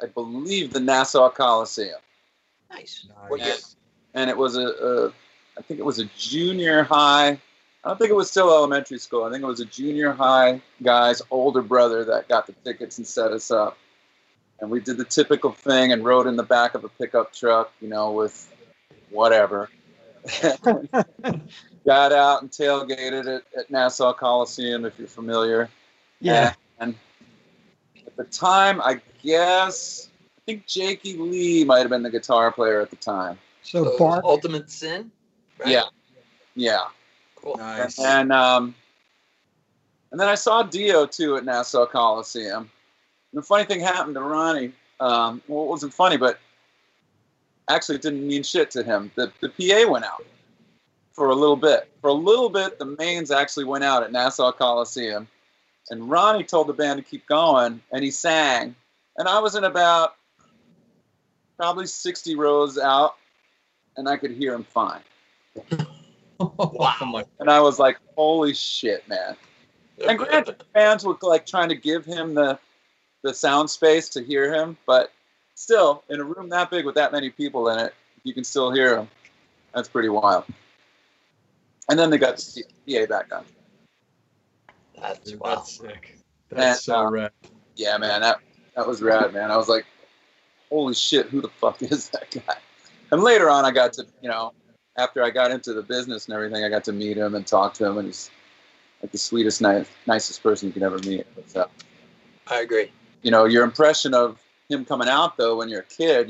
I believe, the Nassau Coliseum. Nice. Nice. What year? And it was I think it was a junior high. I don't think it was still elementary school. I think it was a junior high guy's older brother that got the tickets and set us up. And we did the typical thing and rode in the back of a pickup truck, with whatever. Got out and tailgated at Nassau Coliseum, if you're familiar. Yeah. And at the time, I think Jakey Lee might have been the guitar player at the time. So it was Bart. Ultimate Sin? Right? Yeah. Cool. Nice. And then I saw Dio too at Nassau Coliseum. And the funny thing happened to Ronnie. Well, it wasn't funny, but actually it didn't mean shit to him. The PA went out for a little bit. For a little bit, the mains actually went out at Nassau Coliseum. And Ronnie told the band to keep going, and he sang. And I was in about probably 60 rows out, and I could hear him fine. Wow. And I was like, holy shit, man. And granted, the fans were like trying to give him the sound space to hear him, but still, in a room that big with that many people in it, you can still hear him. That's pretty wild. And then they got the PA back on. That's Dude, wow. that's sick. That's so rad. Yeah, man, that was rad, man. I was like, holy shit, who the fuck is that guy? And later on, I got to, after I got into the business and everything, I got to meet him and talk to him, and he's like the sweetest, nicest person you could ever meet. So, I agree. Your impression of him coming out, though, when you're a kid,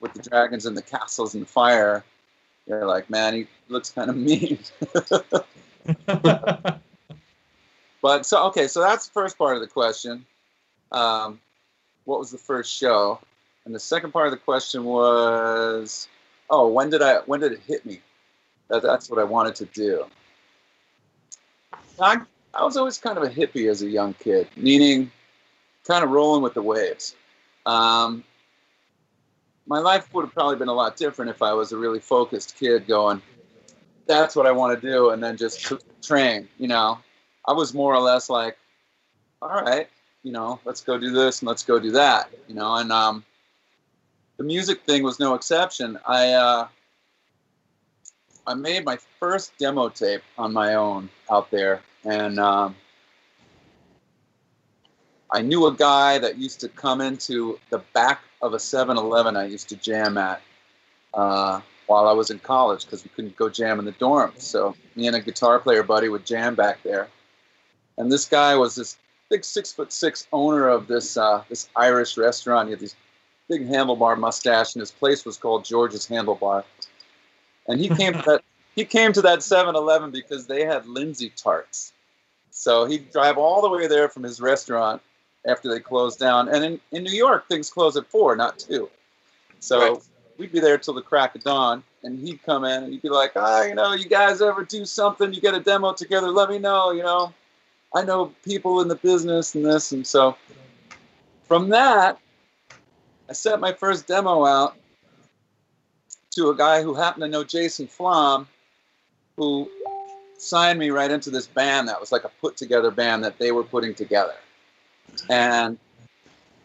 with the dragons and the castles and the fire, you're like, man, he looks kind of mean. But so that's the first part of the question. What was the first show? And the second part of the question was, when did it hit me? That's what I wanted to do. I was always kind of a hippie as a young kid, meaning kind of rolling with the waves. My life would have probably been a lot different if I was a really focused kid going, that's what I want to do, and then just took the train, I was more or less like, all right, let's go do this and let's go do that, and the music thing was no exception. I made my first demo tape on my own out there, and I knew a guy that used to come into the back of a 7-Eleven I used to jam at, while I was in college because we couldn't go jam in the dorms. So me and a guitar player buddy would jam back there. And this guy was this big 6'6" owner of this this Irish restaurant. He had these big handlebar mustache, and his place was called George's Handlebar. And he came to that 7-Eleven because they had Lindsay tarts. So he'd drive all the way there from his restaurant after they closed down. And in New York, things close at 4, not 2. So Right. we'd be there till the crack of dawn, and he'd come in and he'd be like, you guys ever do something, you get a demo together, let me know, I know people in the business and this. And so from that, I sent my first demo out to a guy who happened to know Jason Flom, who signed me right into this band that was like a put-together band that they were putting together. And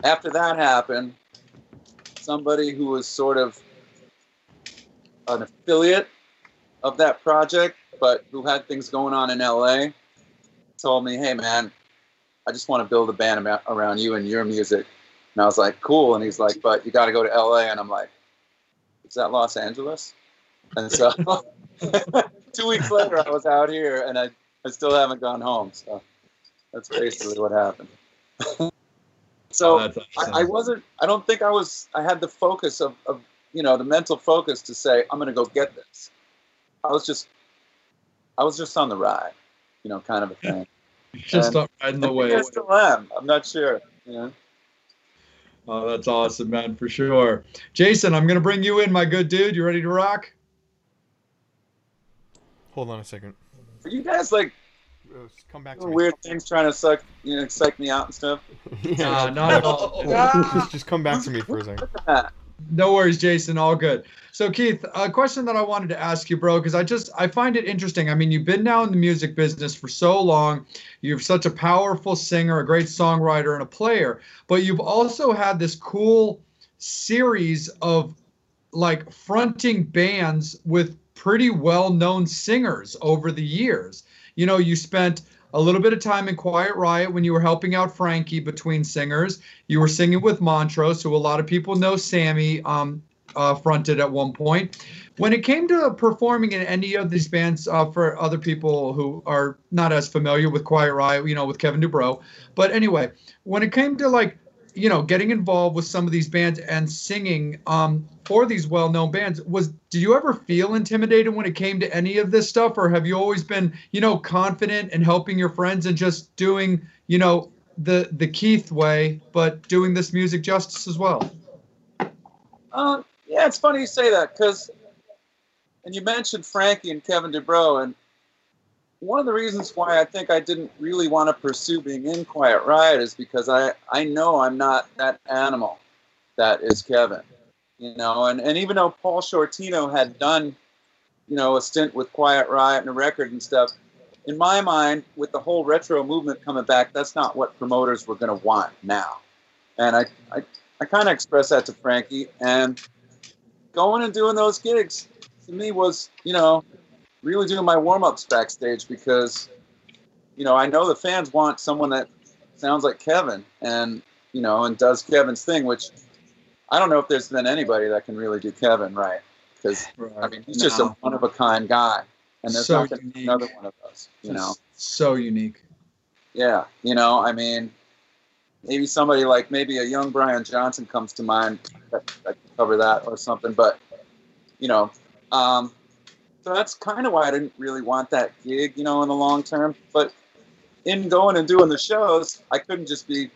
after that happened, somebody who was sort of an affiliate of that project, but who had things going on in LA, told me, hey, man, I just want to build a band around you and your music. And I was like, cool. And he's like, but you got to go to LA. And I'm like, is that Los Angeles? And so 2 weeks later, I was out here, and I still haven't gone home. So that's basically what happened. So That's awesome. I don't think I had the focus of the mental focus to say, I'm going to go get this. I was just on the ride, kind of a thing. Just And riding the I think I wave. still am. I'm not sure. Oh, that's awesome, man, for sure. Jason, I'm going to bring you in, my good dude. You ready to rock? Hold on a second. Are you guys like Come back to doing me. weird things trying to psych me out and stuff? Yeah, Not at all. just come back to me for a second. No worries, Jason. All good. So, Keith, a question that I wanted to ask you, bro, because I find it interesting. I mean, you've been now in the music business for so long. You're such a powerful singer, a great songwriter, and a player. But you've also had this cool series of like fronting bands with pretty well-known singers over the years. You spent a little bit of time in Quiet Riot when you were helping out Frankie between singers. You were singing with Montrose, who a lot of people know Sammy fronted at one point. When it came to performing in any of these bands, for other people who are not as familiar with Quiet Riot, with Kevin Dubrow. But anyway, when it came to getting involved with some of these bands and singing for these well-known bands, did you ever feel intimidated when it came to any of this stuff, or have you always been, confident in helping your friends and just doing, the Keith way, but doing this music justice as well? Yeah, it's funny you say that and you mentioned Frankie and Kevin Dubrow, and one of the reasons why I think I didn't really want to pursue being in Quiet Riot is because I know I'm not that animal that is Kevin, and even though Paul Shortino had done, a stint with Quiet Riot and a record and stuff, in my mind, with the whole retro movement coming back, that's not what promoters were going to want now. And I kind of expressed that to Frankie, and going and doing those gigs to me was, really doing my warm-ups backstage because, I know the fans want someone that sounds like Kevin and, and does Kevin's thing, which I don't know if there's been anybody that can really do Kevin right. Because, I mean, he's just a one-of-a-kind guy. And there's So not going to be another one of those, So unique. Yeah, I mean, maybe somebody like maybe a young Brian Johnson comes to mind that can cover that or something. But, so that's kind of why I didn't really want that gig, in the long term. But in going and doing the shows, I couldn't just be,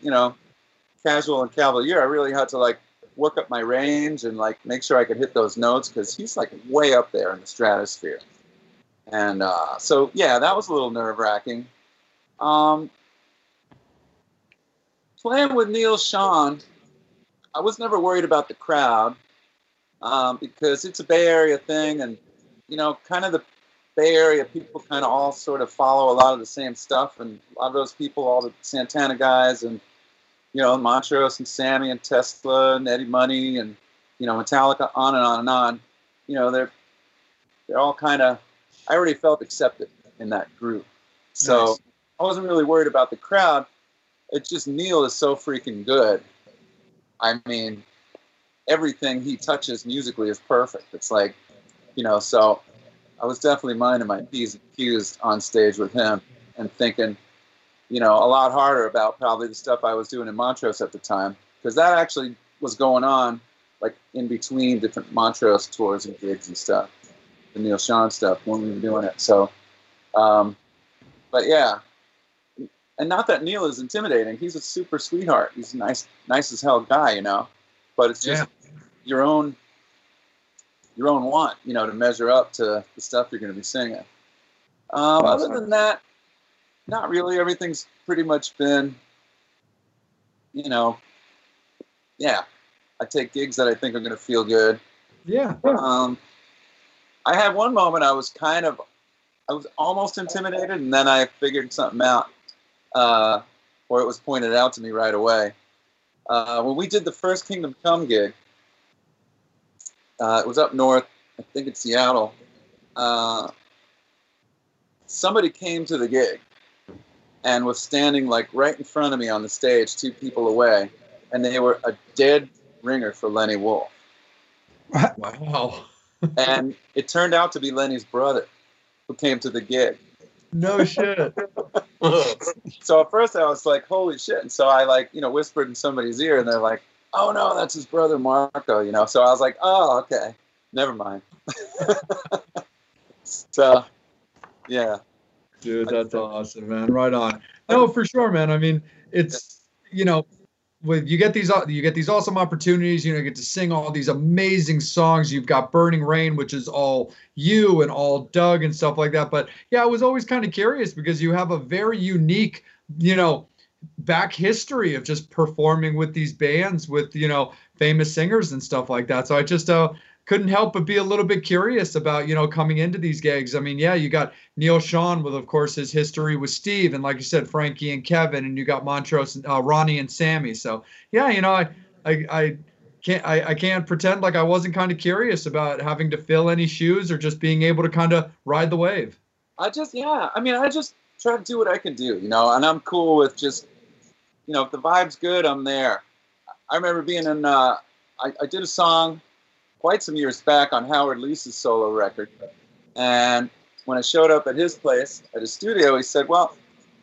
casual and cavalier. I really had to work up my range and make sure I could hit those notes because he's way up there in the stratosphere. And so, yeah, that was a little nerve-wracking. Playing with Neil Schon, I was never worried about the crowd because it's a Bay Area thing, and kind of the Bay Area people kind of all sort of follow a lot of the same stuff, and a lot of those people, all the Santana guys, and Montrose and Sammy and Tesla and Eddie Money and Metallica, on and on and on. They're all kind of. I already felt accepted in that group, so Nice. I wasn't really worried about the crowd. It's just Neil is so freaking good. I mean, everything he touches musically is perfect. It's like, so I was definitely minding my P's and Q's on stage with him and thinking, a lot harder about probably the stuff I was doing in Montrose at the time, because that actually was going on like in between different Montrose tours and gigs and stuff, the Neil Schon stuff when we were doing it. So, but yeah, and not that Neil is intimidating. He's a super sweetheart. He's a nice as hell guy, but it's just your own want, to measure up to the stuff you're going to be singing. Other than that, not really. Everything's pretty much been, I take gigs that I think are going to feel good. Yeah. I had one moment I was almost intimidated, and then I figured something out, or it was pointed out to me right away. When we did the first Kingdom Come gig, it was up north, I think in Seattle. Somebody came to the gig and was standing like right in front of me on the stage, 2 people away, and they were a dead ringer for Lenny Wolf. Wow. And it turned out to be Lenny's brother who came to the gig. No shit. So at first I was like, holy shit. And so I whispered in somebody's ear, and they're like, oh no, that's his brother Marco, So I was like, oh, okay, never mind. So, yeah. Dude, that's awesome, man. Right on. No, for sure, man. I mean, it's, when you get these awesome opportunities, you get to sing all these amazing songs. You've got Burning Rain, which is all you and all Doug and stuff like that. But yeah, I was always kind of curious because you have a very unique, back history of just performing with these bands with, famous singers and stuff like that. So I just couldn't help but be a little bit curious about, coming into these gigs. I mean, yeah, you got Neil Schon with, of course, his history with Steve, and like you said, Frankie and Kevin, and you got Montrose, and Ronnie and Sammy. So yeah, I can't pretend like I wasn't kind of curious about having to fill any shoes or just being able to kind of ride the wave. I just try to do what I can do, and I'm cool with just, if the vibe's good, I'm there. I remember being in, I did a song quite some years back on Howard Leese's solo record. And when I showed up at his place, at his studio, he said, well,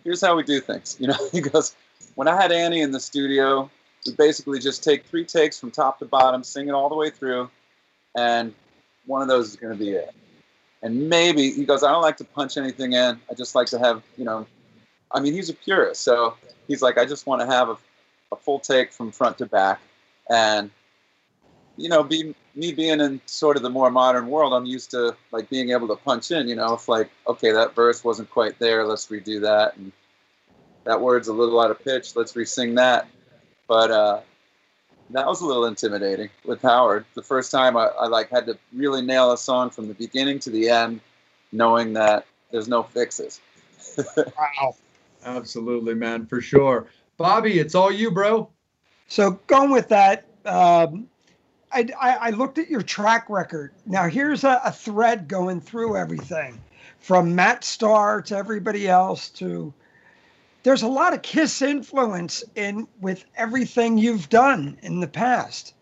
here's how we do things. He goes, when I had Annie in the studio, we basically just take 3 takes from top to bottom, sing it all the way through, and one of those is going to be it. And maybe, he goes, I don't like to punch anything in. I just like to have, he's a purist. So he's like, I just want to have a full take from front to back. And, me being in sort of the more modern world, I'm used to like being able to punch in, if like, okay, that verse wasn't quite there, let's redo that. And that word's a little out of pitch, let's re-sing that. But that was a little intimidating with Howard. The first time I like had to really nail a song from the beginning to the end, knowing that there's no fixes. Wow. Absolutely, man, for sure. Bobby, it's all you, bro. So going with that, I looked at your track record. Now here's a thread going through everything, from Matt Starr to everybody else to. There's a lot of Kiss influence in with everything you've done in the past.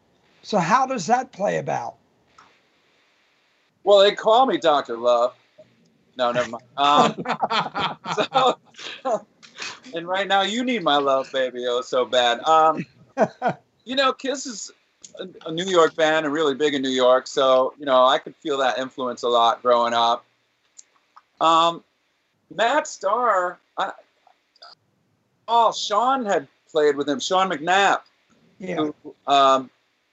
So how does that play about? Well, they call me Dr. Love. No, never mind. And right now you need my love, baby, oh so bad. Kiss is a New York band and really big in New York, so I could feel that influence a lot growing up. Matt Starr, Sean had played with him. Sean McNabb, who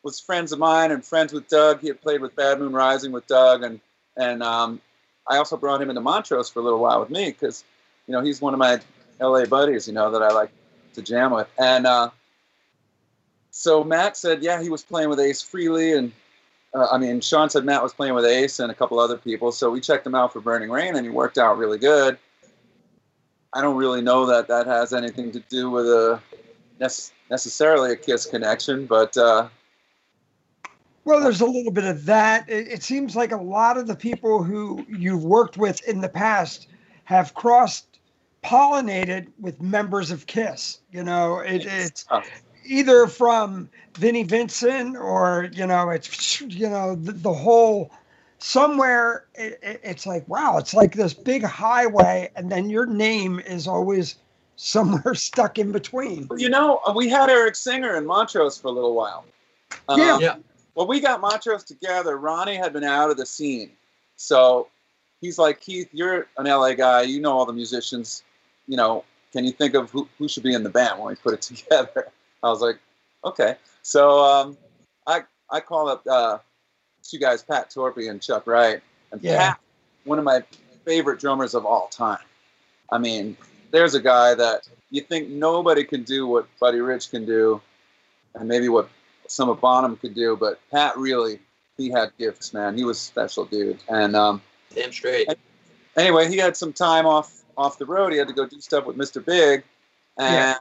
was friends of mine and friends with Doug. He had played with Bad Moon Rising with Doug, and I also brought him into Montrose for a little while with me because he's one of my LA buddies, that I like to jam with. And so Matt said, yeah, he was playing with Ace Frehley, and Sean said Matt was playing with Ace and a couple other people. So we checked him out for Burning Rain, and he worked out really good. I don't really know that has anything to do with necessarily a Kiss connection, but well, there's a little bit of that. It seems like a lot of the people who you've worked with in the past have cross-pollinated with members of Kiss. It's either from Vinnie Vincent or, it's, the whole, somewhere it's like, wow, it's like this big highway. And then your name is always somewhere stuck in between. We had Eric Singer in Montrose for a little while. Yeah. Well, we got Montrose together. Ronnie had been out of the scene. So he's like, Keith, you're an LA guy. You know all the musicians. Can you think of who should be in the band when we put it together? I was like, okay. So I call up two guys, Pat Torpey and Chuck Wright. And Pat, one of my favorite drummers of all time. I mean, there's a guy that you think nobody can do what Buddy Rich can do, and maybe what some of Bonham could do, but Pat really, he had gifts, man. He was a special dude. And damn straight. Anyway, he had some time off the road. He had to go do stuff with Mr. Big, and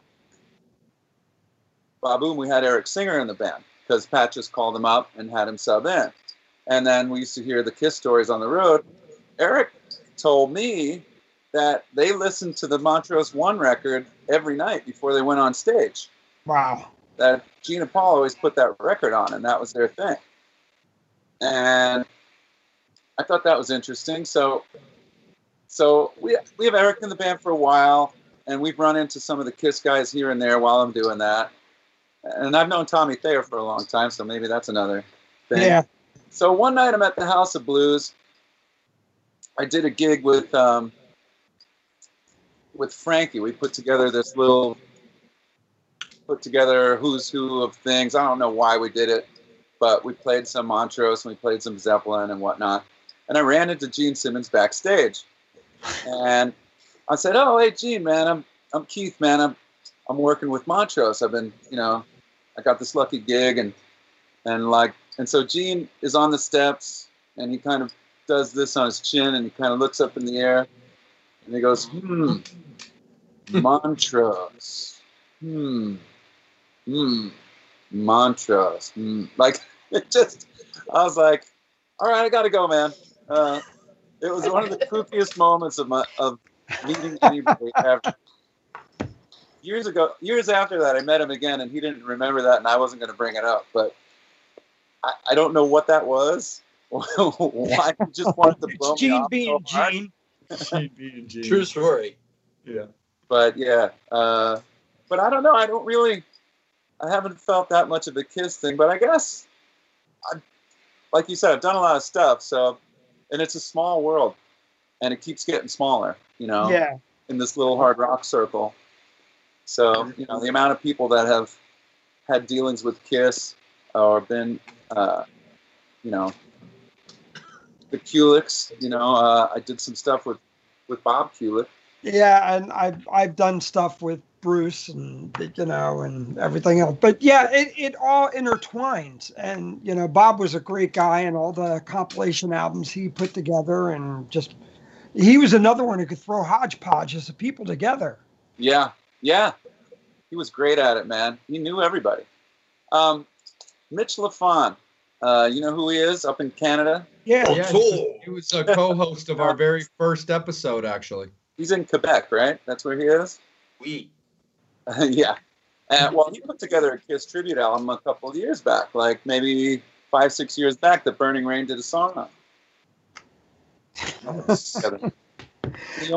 boom, we had Eric Singer in the band because Pat just called him up and had him sub in. And then we used to hear the Kiss stories on the road. Eric told me that they listened to the Montrose One record every night before they went on stage. Wow. That Gene and Paul always put that record on, and that was their thing. And I thought that was interesting. So we have Eric in the band for a while, and we've run into some of the Kiss guys here and there while I'm doing that. And I've known Tommy Thayer for a long time, so maybe that's another thing. Yeah. So one night I'm at the House of Blues. I did a gig with Frankie. We put together who's who of things. I don't know why we did it, but we played some Montrose and we played some Zeppelin and whatnot. And I ran into Gene Simmons backstage, and I said, "Oh, hey, Gene, man, I'm Keith, man. I'm working with Montrose. I've been, I got this lucky gig, and so Gene is on the steps, and he kind of does this on his chin, and he kind of looks up in the air, and he goes, Montrose, Montrose, like it just. I was like, all right, I got to go, man. It was one of the kookiest moments of meeting anybody ever. Years after that, I met him again, and he didn't remember that, and I wasn't going to bring it up, but I don't know what that was. Why he just wanted to blow me off so hard. Gene being Gene. True story. Yeah. But yeah, but I don't know. I haven't felt that much of a Kiss thing, but I guess, like you said, I've done a lot of stuff. So, and it's a small world, and it keeps getting smaller. Yeah. In this little hard rock circle. So, the amount of people that have had dealings with Kiss or been, the Kulicks, I did some stuff with Bob Kulick. Yeah, and I've done stuff with Bruce and and everything else. But yeah, it all intertwines. And Bob was a great guy, and all the compilation albums he put together, and just he was another one who could throw hodgepodges of people together. Yeah, he was great at it, man. He knew everybody. Mitch LaFon, you know who he is up in Canada? Yeah, he was a co-host of our very first episode, actually. He's in Quebec, right? That's where he is? We. Yeah. Well, he put together a Kiss tribute album a couple of years back, like maybe 5-6 years back, that Burning Rain did a song on.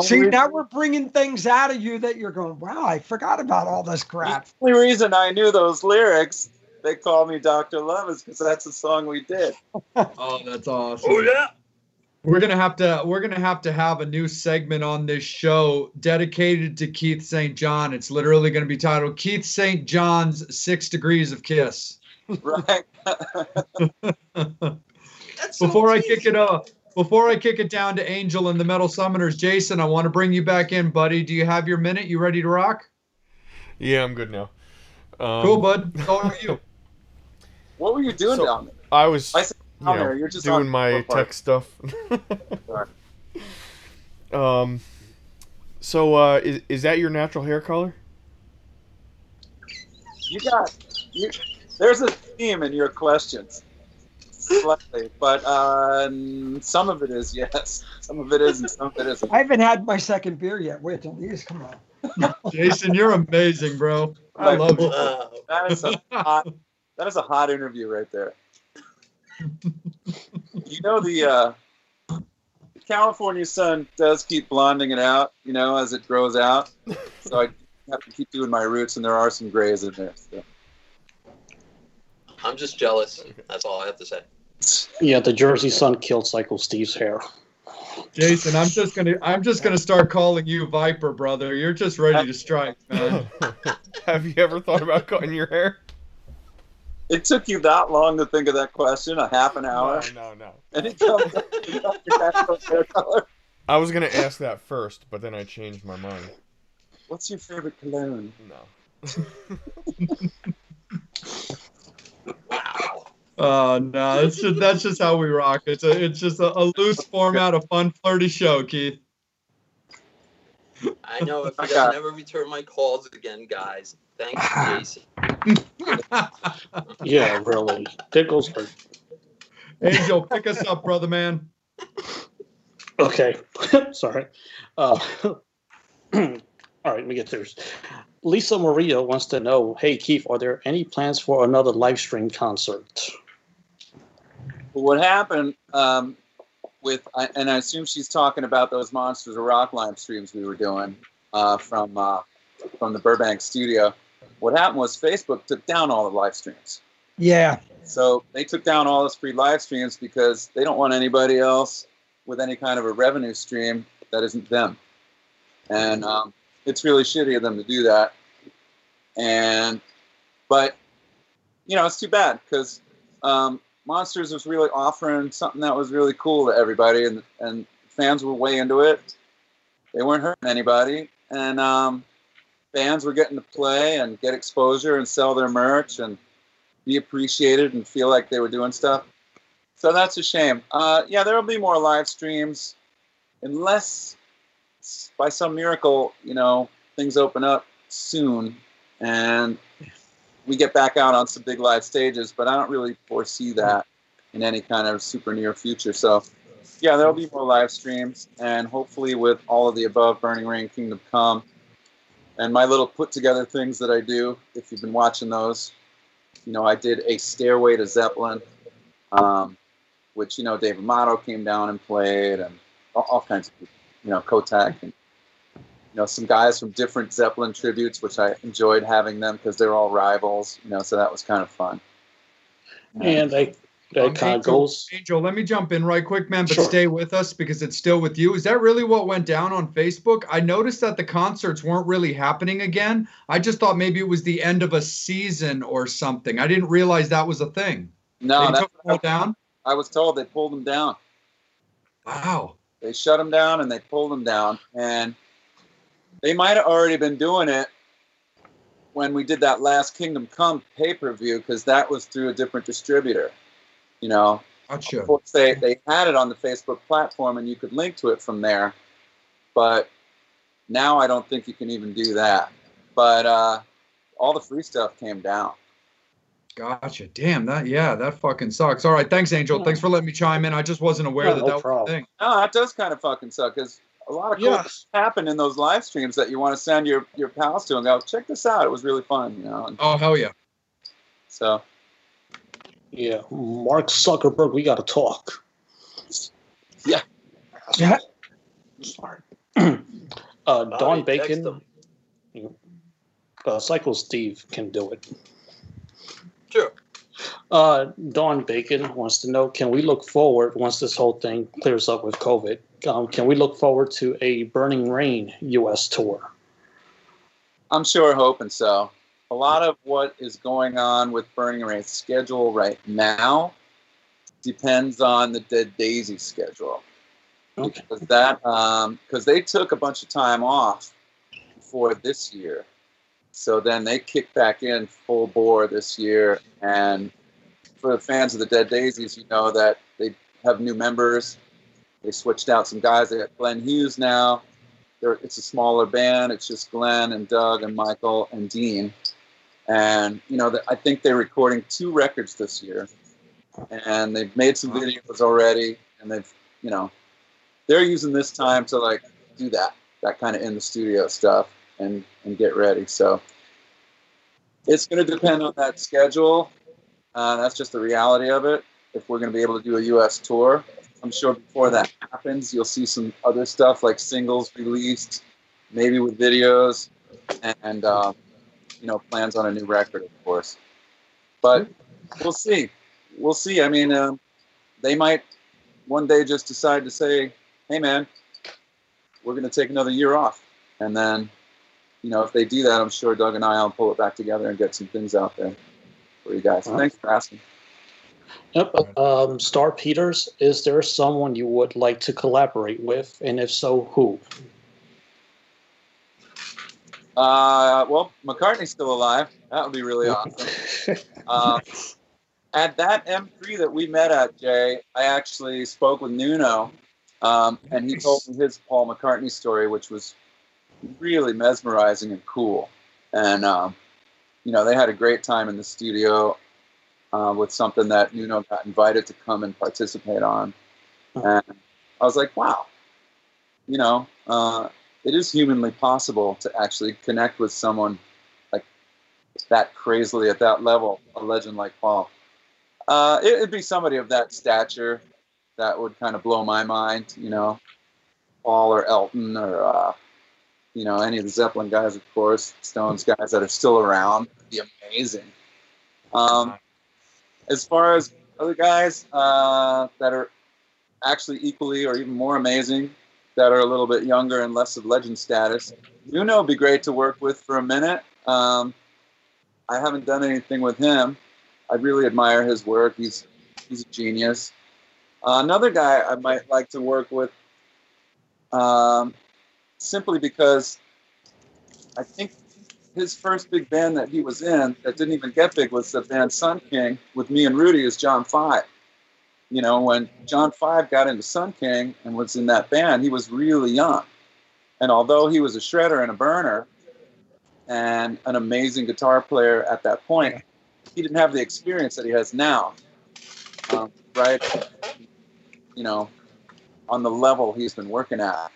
See, now we're bringing things out of you that you're going, wow, I forgot about all this crap. The only reason I knew those lyrics, they called me Dr. Love, is because that's the song we did. Oh, that's awesome. Oh yeah. We're gonna have to have a new segment on this show dedicated to Keith St. John. It's literally gonna be titled Keith St. John's 6 Degrees of Kiss. Right. Before I kick it down to Angel and the Metal Summoners, Jason, I want to bring you back in, buddy. Do you have your minute? You ready to rock? Yeah, I'm good now. Cool, bud. It's all about you. What were you doing down there? I was You're just doing my tech stuff. So is that your natural hair color? There's a theme in your questions. Slightly, but some of it is yes, some of it is, and some of it isn't. I haven't had my second beer yet. Wait till these come on. Jason, you're amazing, bro. I love you. Wow. That is a hot interview right there. You know, the California sun does keep blonding it out, you know, as it grows out. So I have to keep doing my roots, and there are some grays in there. So. I'm just jealous. That's all I have to say. Yeah, the Jersey sun killed Cycle Steve's hair. Jason, I'm just gonna start calling you Viper, brother. You're just ready to strike, man. Have you ever thought about cutting your hair? It took you that long to think of that question, a half an hour, No. and it comes up with your natural hair color. I was gonna ask that first, but then I changed my mind. What's your favorite cologne? No. Wow. No, that's just how we rock. It's just a loose format, a fun, flirty show, Keith. I know if he Okay. doesn't ever return my calls again, guys. Thanks, Jason. Yeah, really. There goes her. Angel, pick us up, brother man. Okay, sorry. All right, let me get theirs. Lisa Maria wants to know, hey Keith, are there any plans for another live stream concert? What happened and I assume she's talking about those Monsters of Rock live streams we were doing from the Burbank studio. What happened was Facebook took down all the live streams. Yeah. So they took down all those free live streams because they don't want anybody else with any kind of a revenue stream that isn't them. And it's really shitty of them to do that. But, you know, it's too bad because Monsters was really offering something that was really cool to everybody, and fans were way into it. They weren't hurting anybody, and fans were getting to play and get exposure and sell their merch and be appreciated and feel like they were doing stuff. So that's a shame. Yeah, there will be more live streams unless by some miracle, you know, things open up soon and we get back out on some big live stages, but I don't really foresee that in any kind of super near future. So yeah, there'll be more live streams, and hopefully with all of the above, Burning Rain, Kingdom Come, and my little put together things that I do, if you've been watching those, you know, I did a Stairway to Zeppelin, which, you know, Dave Amato came down and played, and all kinds of people, you know, Kotak, and, you know, some guys from different Zeppelin tributes, which I enjoyed having them because they're all rivals, you know, so that was kind of fun. And that kind of goes. Angel, let me jump in right quick, man, but Sure. stay with us because it's still with you. Is that really what went down on Facebook? I noticed that the concerts weren't really happening again. I just thought maybe it was the end of a season or something. I didn't realize that was a thing. No, They took them all down? I was told they pulled them down. Wow. They shut them down and they pulled them down, and they might have already been doing it when we did that last Kingdom Come pay-per-view because that was through a different distributor. You know, Gotcha. of course they had it on the Facebook platform and you could link to it from there, but now I don't think you can even do that. But all the free stuff came down. Gotcha. Damn, that fucking sucks. All right, thanks, Angel. Thanks for letting me chime in. I just wasn't aware Yeah, that no that was problem. a thing. No, that does kind of fucking suck because a lot of cool Yes. things happen in those live streams that you want to send your pals to and go, check this out. It was really fun, you know. And Oh, hell yeah. so Yeah, Mark Zuckerberg, we got to talk. Yeah. Yeah. Sorry. Bobby, Don text Bacon, him. Cycle Steve can do it. Sure. Don Bacon wants to know, can we look forward, once this whole thing clears up with COVID, can we look forward to a Burning Rain U.S. tour? I'm sure hoping so. A lot of what is going on with Burning Rain's schedule right now depends on the Dead Daisy schedule. Okay. Because they took a bunch of time off for this year. So then they kicked back in full bore this year. And for the fans of the Dead Daisies, you know that they have new members. They switched out some guys. They got Glenn Hughes now. It's a smaller band. It's just Glenn and Doug and Michael and Dean. And, you know, I think they're recording 2 records this year. And they've made some videos already. And they've, you know, they're using this time to, like, do that kind of in the studio stuff and get ready. So It's going to depend on that schedule. That's just the reality of it. If we're going to be able to do a U.S. tour, I'm sure before that happens, you'll see some other stuff like singles released, maybe with videos, and plans on a new record, of course. But we'll see. We'll see. I mean, they might one day just decide to say, "Hey, man, we're going to take another year off," and then, if they do that, I'm sure Doug and I'll pull it back together and get some things out there for you guys. Thanks for asking. Yep. Star Peters, is there someone you would like to collaborate with, and if so, who? Well, McCartney's still alive. That would be really awesome. At that M3 that we met at, Jay, I actually spoke with Nuno, and he told me his Paul McCartney story, which was really mesmerizing and cool. And, they had a great time in the studio with something that Nuno got invited to come and participate on. And I was like, wow, it is humanly possible to actually connect with someone like that crazily at that level, a legend like Paul. It'd be somebody of that stature that would kind of blow my mind, Paul or Elton or, any of the Zeppelin guys, of course, Stones guys that are still around. It'd be amazing. As far as other guys that are actually equally or even more amazing, that are a little bit younger and less of legend status, Nuno would be great to work with for a minute. I haven't done anything with him. I really admire his work. He's a genius. Another guy I might like to work with, simply because I think his first big band that he was in that didn't even get big was the band Sun King with me and Rudy is John Five. When John Five got into Sun King and was in that band, he was really young. And although he was a shredder and a burner and an amazing guitar player at that point, he didn't have the experience that he has now, right? On the level he's been working at,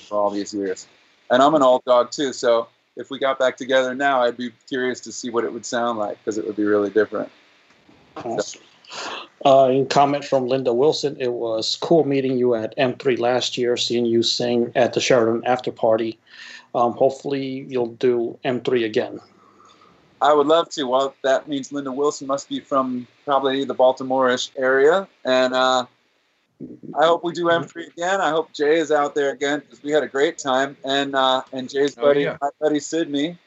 for all these years. And I'm an old dog too, so if we got back together now, I'd be curious to see what it would sound like because it would be really different. Awesome. In comment from Linda Wilson, it was cool meeting you at M3 last year, seeing you sing at the Sheridan after party. Hopefully you'll do M3 again. I would love to. Well, that means Linda Wilson must be from probably the Baltimore-ish area. And I hope we do M3 again. I hope Jay is out there again because we had a great time. And Jay's buddy, my buddy Sydney,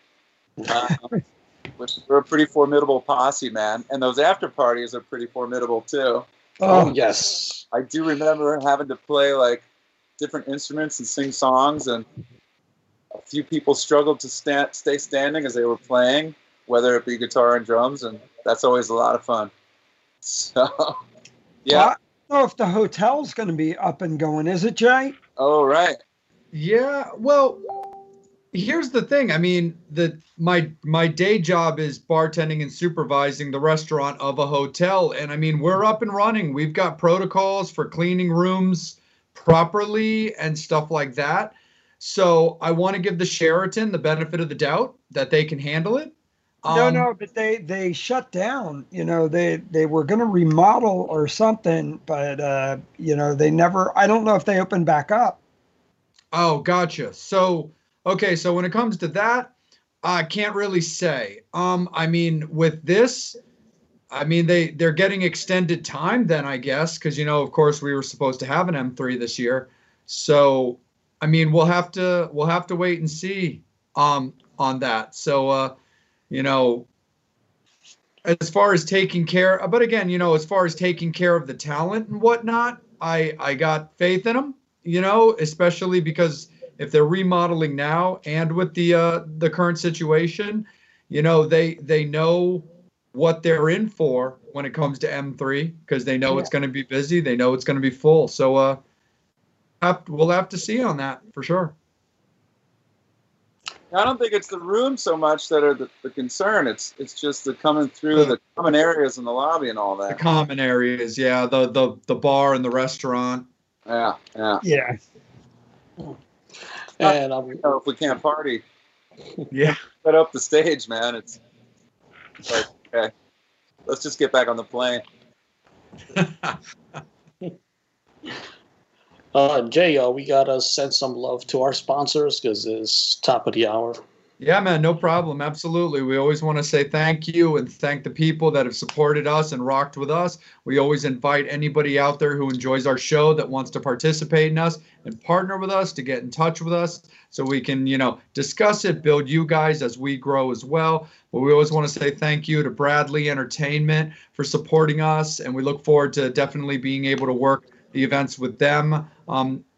we're a pretty formidable posse, man. And those after parties are pretty formidable too. Oh, yes. I do remember having to play like different instruments and sing songs, and a few people struggled to stay standing as they were playing, whether it be guitar and drums, and that's always a lot of fun. So, yeah. Well, I don't know if the hotel's going to be up and going, is it, Jay? Oh, right. Yeah, well, here's the thing. I mean, my day job is bartending and supervising the restaurant of a hotel, and I mean, we're up and running. We've got protocols for cleaning rooms properly and stuff like that. So I want to give the Sheraton the benefit of the doubt that they can handle it. No, but they shut down. They were going to remodel or something, but they never. I don't know if they opened back up. Oh, gotcha. So, okay, so when it comes to that, I can't really say. I mean, with this, I mean they're getting extended time then, I guess, because of course we were supposed to have an M3 this year. So, I mean, we'll have to wait and see on that. So, as far as taking care, but again, as far as taking care of the talent and whatnot, I got faith in them, especially because if they're remodeling now and with the current situation, they know what they're in for when it comes to M3 because they know it's going to be busy. They know it's going to be full. So we'll have to see on that for sure. I don't think it's the room so much that are the concern. It's just the coming through the common areas in the lobby and all that. The common areas, yeah, the bar and the restaurant. Yeah. And if we can't party, yeah, set up the stage, man. It's Like, okay, let's just get back on the plane. Jay, we gotta send some love to our sponsors because it's top of the hour. Yeah, man, no problem. Absolutely. We always want to say thank you and thank the people that have supported us and rocked with us. We always invite anybody out there who enjoys our show that wants to participate in us and partner with us to get in touch with us so we can, discuss it, build you guys as we grow as well. But we always want to say thank you to Bradley Entertainment for supporting us, and we look forward to definitely being able to work the events with them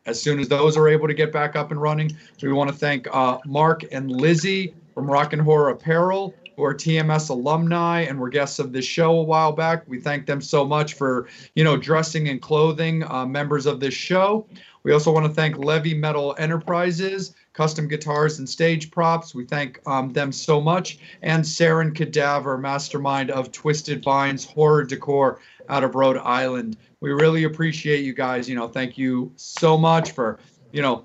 as soon as those are able to get back up and running. So we want to thank Mark and Lizzie from Rock and Horror Apparel, who are TMS alumni and were guests of this show a while back. We thank them so much for, dressing and clothing members of this show. We also want to thank Levy Metal Enterprises, custom guitars and stage props. We thank them so much. And Saren Cadaver, mastermind of Twisted Vines Horror Decor out of Rhode Island. We really appreciate you guys. Thank you so much for,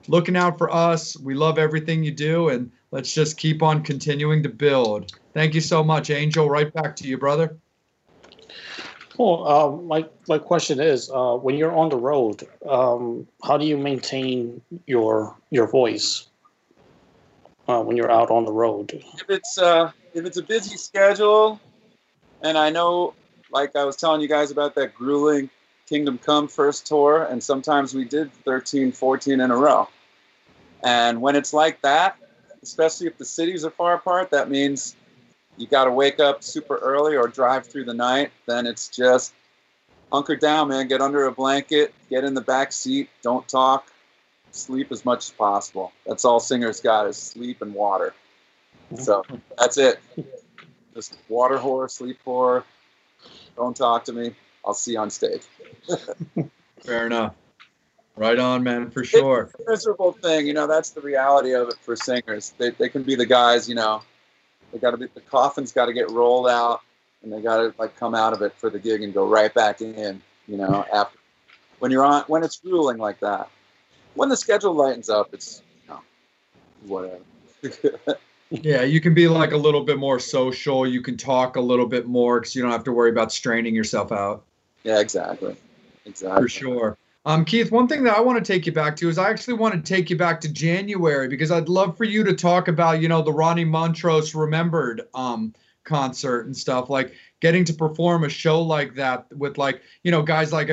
looking out for us. We love everything you do, and let's just keep on continuing to build. Thank you so much, Angel. Right back to you, brother. Cool. My question is, when you're on the road, how do you maintain your voice when you're out on the road? If it's a busy schedule, and I know, like I was telling you guys about that grueling Kingdom Come first tour, and sometimes we did 13, 14 in a row. And when it's like that, especially if the cities are far apart, that means you got to wake up super early or drive through the night. Then it's just hunker down, man. Get under a blanket, get in the back seat, don't talk, sleep as much as possible. That's all singers got is sleep and water. So that's it. Just water whore, sleep whore. Don't talk to me. I'll see you on stage. Fair enough. Right on, man, for sure. It's a miserable thing, that's the reality of it for singers. They can be the guys, they got to be, the coffin's got to get rolled out, and they got to come out of it for the gig and go right back in, after when it's grueling like that. When the schedule lightens up, it's whatever. Yeah, you can be a little bit more social. You can talk a little bit more because you don't have to worry about straining yourself out. Yeah, exactly. For sure. Keith, one thing that I want to take you back to is I actually want to take you back to January because I'd love for you to talk about, the Ronnie Montrose Remembered concert and stuff, like getting to perform a show like that with guys like,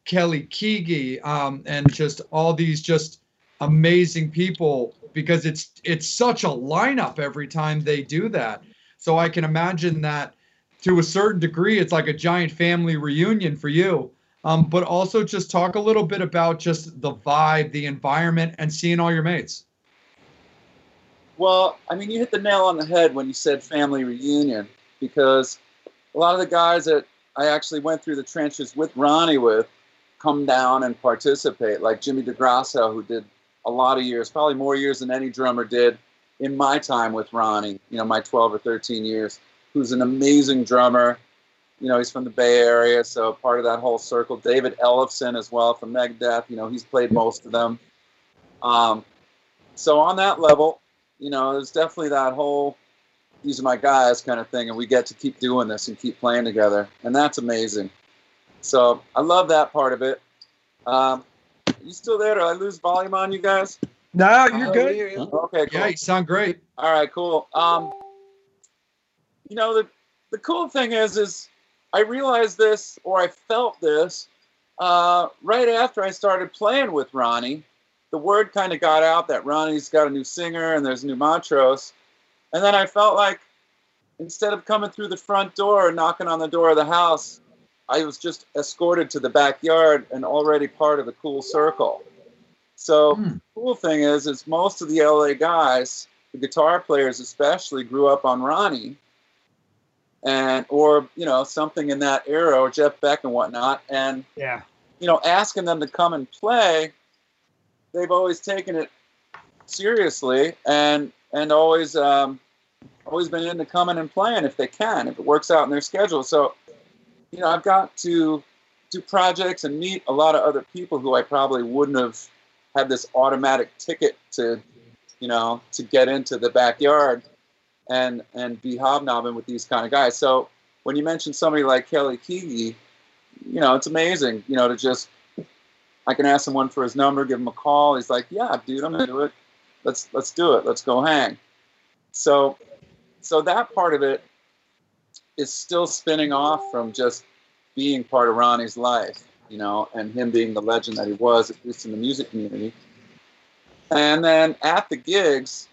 Kelly Keagy and just all these just amazing people, because it's such a lineup every time they do that. So I can imagine that to a certain degree, it's like a giant family reunion for you. But also just talk a little bit about just the vibe, the environment, and seeing all your mates. Well, you hit the nail on the head when you said family reunion, because a lot of the guys that I actually went through the trenches with Ronnie with come down and participate, like Jimmy DeGrasso, who did a lot of years, probably more years than any drummer did in my time with Ronnie, my 12 or 13 years, who's an amazing drummer. He's from the Bay Area, so part of that whole circle. David Ellefson as well from Megadeth. He's played most of them. So on that level, there's definitely that whole these are my guys kind of thing, and we get to keep doing this and keep playing together, and that's amazing. So I love that part of it. You still there? Did I lose volume on you guys? No, you're good. Okay, cool. Yeah, you sound great. All right, cool. The cool thing is I realized this, or I felt this, right after I started playing with Ronnie. The word kind of got out that Ronnie's got a new singer and there's a new Montrose. And then I felt like instead of coming through the front door and knocking on the door of the house, I was just escorted to the backyard and already part of the cool circle. So the cool thing is most of the LA guys, the guitar players especially, grew up on Ronnie. Or something in that era, or Jeff Beck and whatnot, and asking them to come and play, they've always taken it seriously and always been into coming and playing if they can, if it works out in their schedule. So I've got to do projects and meet a lot of other people who I probably wouldn't have had this automatic ticket to get into the backyard. and be hobnobbing with these kind of guys. So when you mention somebody like Kelly Keagy, you know, it's amazing, you know, to just, I can ask someone for his number, give him a call. He's like, yeah, dude, I'm gonna do it. Let's do it. Let's go hang. So that part of it is still spinning off from just being part of Ronnie's life, you know, and him being the legend that he was, at least in the music community. And then at the gigs,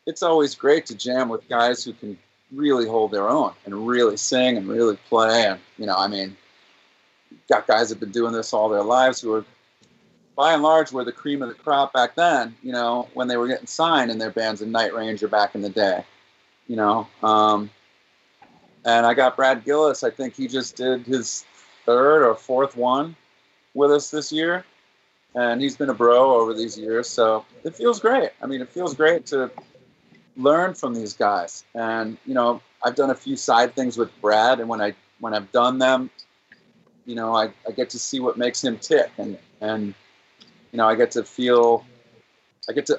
it's always great to jam with guys who can really hold their own and really sing and really play. And, you know, I mean, got guys that have been doing this all their lives who are, by and large, were the cream of the crop back then, you know, when they were getting signed in their bands in Night Ranger back in the day, you know. And I got Brad Gillis. I think he just did his 3rd or 4th one with us this year. And he's been a bro over these years. So it feels great. I mean, it feels great to learn from these guys. And, you know, I've done a few side things with Brad. And when I've done them, you know, I get to see what makes him tick. And you know, I get to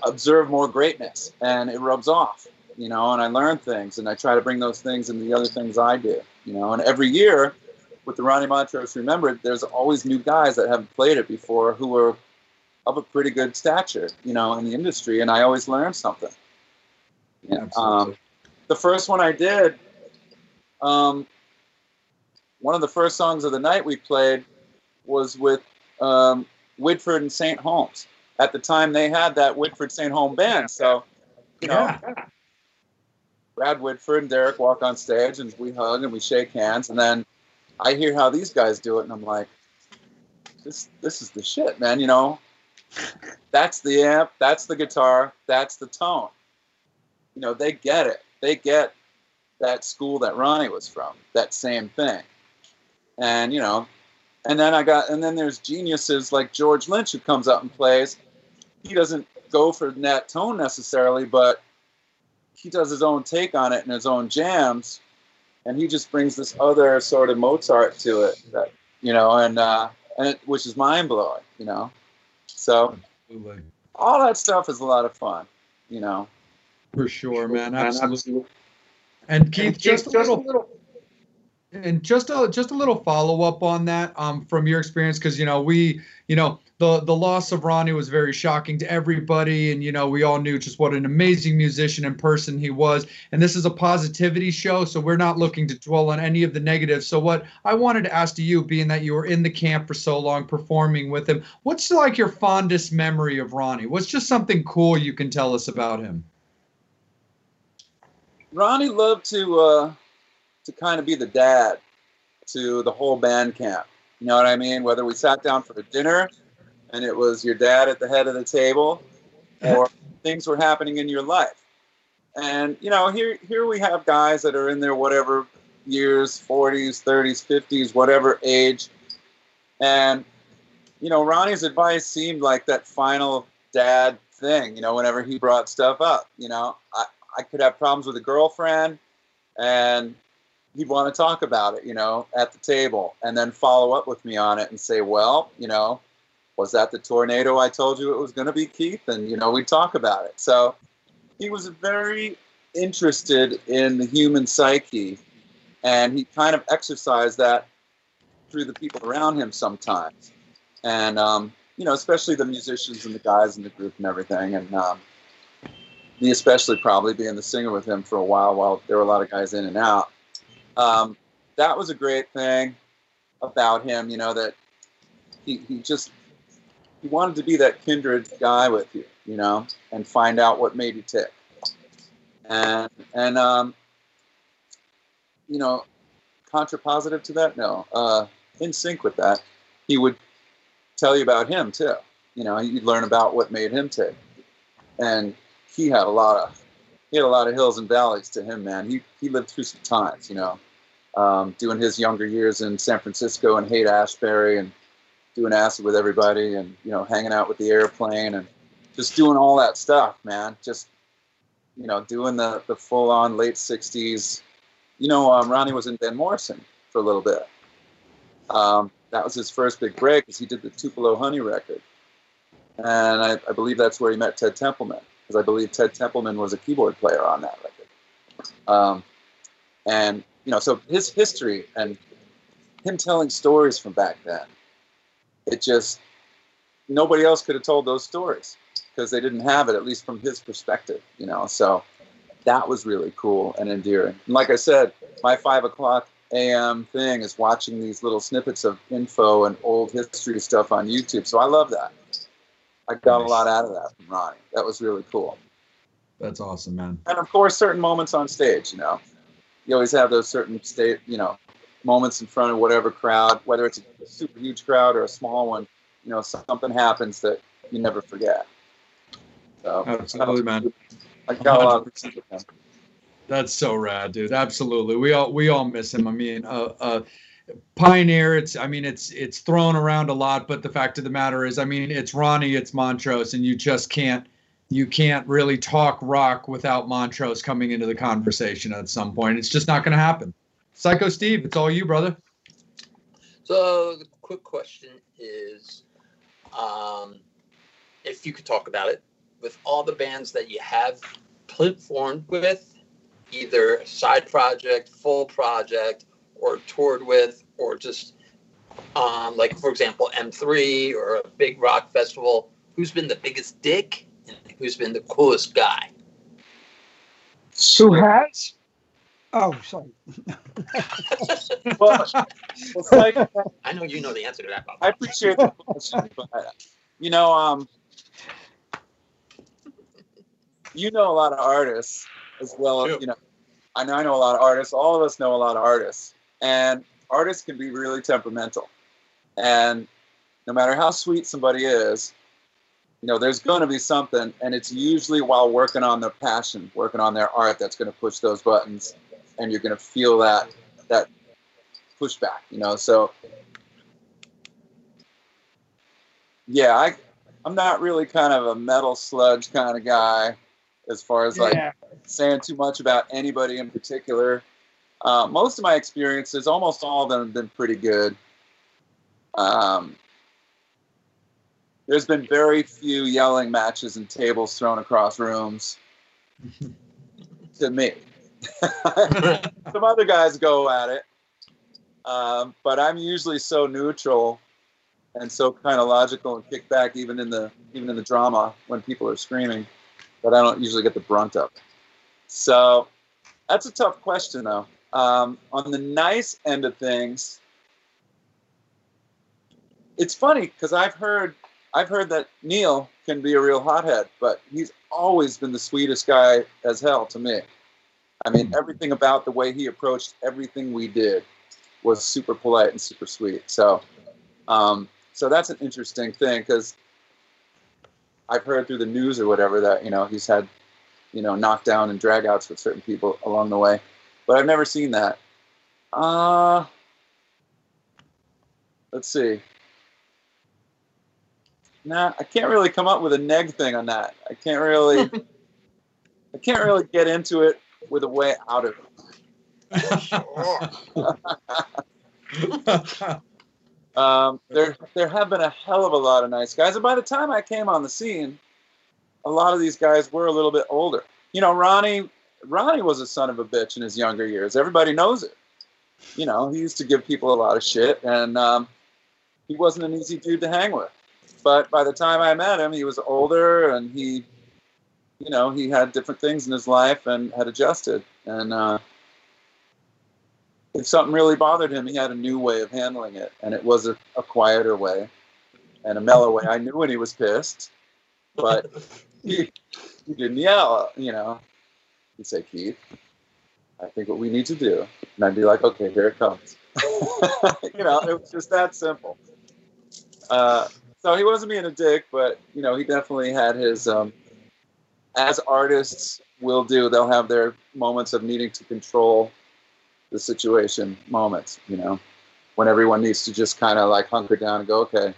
observe more greatness. And it rubs off. You know, and I learn things, and I try to bring those things into the other things I do, you know. And every year with the Ronnie Montrose Remembered, there's always new guys that haven't played it before who are of a pretty good stature, you know, in the industry, and I always learn something. Yeah. The first one I did, one of the first songs of the night we played was with Whitford and St. Holmes. At the time, they had that Whitford St. Holmes band, so, you know. Yeah. Brad Whitford and Derek walk on stage, and we hug and we shake hands, and then I hear how these guys do it, and I'm like, this is the shit, man, you know. That's the amp, that's the guitar, that's the tone. You know, they get it. They get that school that Ronnie was from, that same thing. And, you know, and then there's geniuses like George Lynch who comes up and plays. He doesn't go for that tone necessarily, but he does his own take on it and his own jams, and he just brings this other sort of Mozart to it, that, you know, and which is mind blowing, you know. So Absolutely. all that stuff is a lot of fun, you know. For sure, man. Absolutely. And Keith, just a little follow up on that, from your experience, because the loss of Ronnie was very shocking to everybody, and we all knew just what an amazing musician and person he was. And this is a positivity show, so we're not looking to dwell on any of the negatives. So what I wanted to ask to you, being that you were in the camp for so long performing with him, what's like your fondest memory of Ronnie? What's just something cool you can tell us about him? Ronnie loved to kind of be the dad to the whole band camp. You know what I mean? Whether we sat down for a dinner and it was your dad at the head of the table, or things were happening in your life. And, here we have guys that are in their whatever years, 40s, 30s, 50s, whatever age. And, Ronnie's advice seemed like that final dad thing, whenever he brought stuff up. I could have problems with a girlfriend, and he'd want to talk about it, at the table, and then follow up with me on it and say, well, was that the tornado I told you it was going to be, Keith? And, we'd talk about it. So he was very interested in the human psyche, and he kind of exercised that through the people around him sometimes. And, especially the musicians and the guys in the group and everything. And me especially, probably being the singer with him for a while there were a lot of guys in and out. That was a great thing about him, that he wanted to be that kindred guy with you, and find out what made you tick. And contrapositive to that, no. In sync with that, he would tell you about him too. You'd learn about what made him tick. And he had a lot of hills and valleys to him, man. He lived through some times, doing his younger years in San Francisco and Haight-Ashbury and doing acid with everybody and, hanging out with the airplane and just doing all that stuff, man. Just, doing the full-on late 60s. Ronnie was in Van Morrison for a little bit. That was his first big break, because he did the Tupelo Honey record. And I believe that's where he met Ted Templeman, because I believe Ted Templeman was a keyboard player on that record. And so his history and him telling stories from back then, it just, nobody else could have told those stories because they didn't have it, at least from his perspective, so that was really cool and endearing. And like I said, my 5:00 a.m. thing is watching these little snippets of info and old history stuff on YouTube. So I love that. I got a lot out of that from Ronnie. That was really cool. That's awesome, man. And of course, certain moments on stage, you always have those certain moments in front of whatever crowd, whether it's a super huge crowd or a small one, something happens that you never forget. So, absolutely, man. I got a lot of him. That's so rad, dude. Absolutely. We all miss him. I mean, Pioneer, it's thrown around a lot, but the fact of the matter is, it's Ronnie, it's Montrose, and you just can't really talk rock without Montrose coming into the conversation at some point. It's just not going to happen. Psycho Steve, it's all you, brother. So the quick question is, if you could talk about it, with all the bands that you have formed with, either side project, full project, or toured with, or just like, for example, M3 or a big rock festival, who's been the biggest dick and who's been the coolest guy? Who has? Oh, sorry. Well, it's like, I know you know the answer to that, Bob. I appreciate the question, but you know a lot of artists as well. Sure. I know a lot of artists. All of us know a lot of artists, and artists can be really temperamental. And no matter how sweet somebody is, there's going to be something, and it's usually while working on their passion, working on their art, that's going to push those buttons, and you're going to feel that pushback. So yeah, I'm not really kind of a metal sludge kind of guy as far as saying too much about anybody in particular. Most of my experiences, almost all of them, have been pretty good. There's been very few yelling matches and tables thrown across rooms to me. Some other guys go at it, but I'm usually so neutral and so kind of logical and kick back even in the drama when people are screaming, that I don't usually get the brunt of it. So that's a tough question, though. On the nice end of things, it's funny because I've heard that Neil can be a real hothead, but he's always been the sweetest guy as hell to me. Everything about the way he approached everything we did was super polite and super sweet. So that's an interesting thing, because I've heard through the news or whatever that, he's had, knockdown and dragouts with certain people along the way, but I've never seen that. Let's see. Nah, I can't really come up with a neg thing on that. I can't really get into it with a way out of it. There have been a hell of a lot of nice guys, and by the time I came on the scene, a lot of these guys were a little bit older. Ronnie was a son of a bitch in his younger years. Everybody knows it. He used to give people a lot of shit, and he wasn't an easy dude to hang with. But by the time I met him, he was older, and he had different things in his life and had adjusted. And if something really bothered him, he had a new way of handling it, and it was a quieter way and a mellow way. I knew when he was pissed, but he didn't yell. He'd say, "Keith, I think what we need to do," and I'd be like, "Okay, here it comes." It was just that simple. So he wasn't being a dick, but he definitely had his, as artists will do, they'll have their moments of needing to control the situation moments, when everyone needs to just kind of like hunker down and go, okay,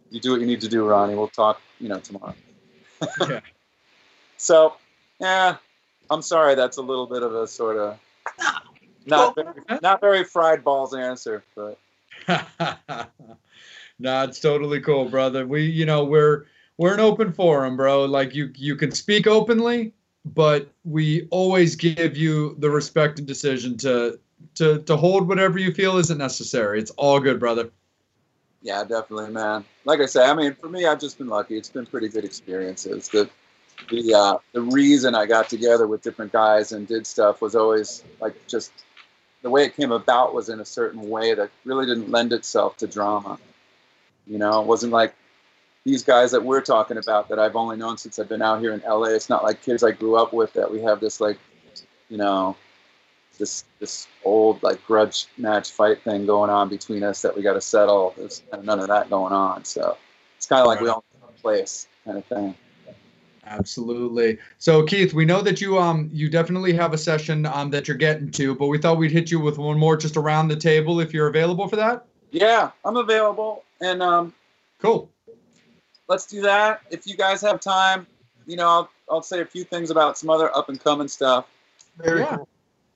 you do what you need to do, Ronnie. We'll talk, tomorrow. Yeah. So, yeah, I'm sorry. That's a little bit of a sort of not very fried balls answer, but. Nah, it's totally cool, brother. We're an open forum, bro. Like you can speak openly, but we always give you the respect and decision to hold whatever you feel isn't necessary. It's all good, brother. Yeah, definitely, man. Like I say, I mean, for me, I've just been lucky. It's been pretty good experiences. The reason I got together with different guys and did stuff was always like just the way it came about was in a certain way that really didn't lend itself to drama. You know, it wasn't like these guys that we're talking about that I've only known since I've been out here in LA. It's not like kids I grew up with that we have this like, you know, this old like grudge match fight thing going on between us that we got to settle. There's kind of none of that going on. So it's kind of like we all have a place kind of thing. Absolutely. So Keith, we know that you definitely have a session that you're getting to, but we thought we'd hit you with one more just around the table if you're available for that. Yeah, I'm available, and cool. Let's do that. If you guys have time, you know, I'll say a few things about some other up and coming stuff. Very cool.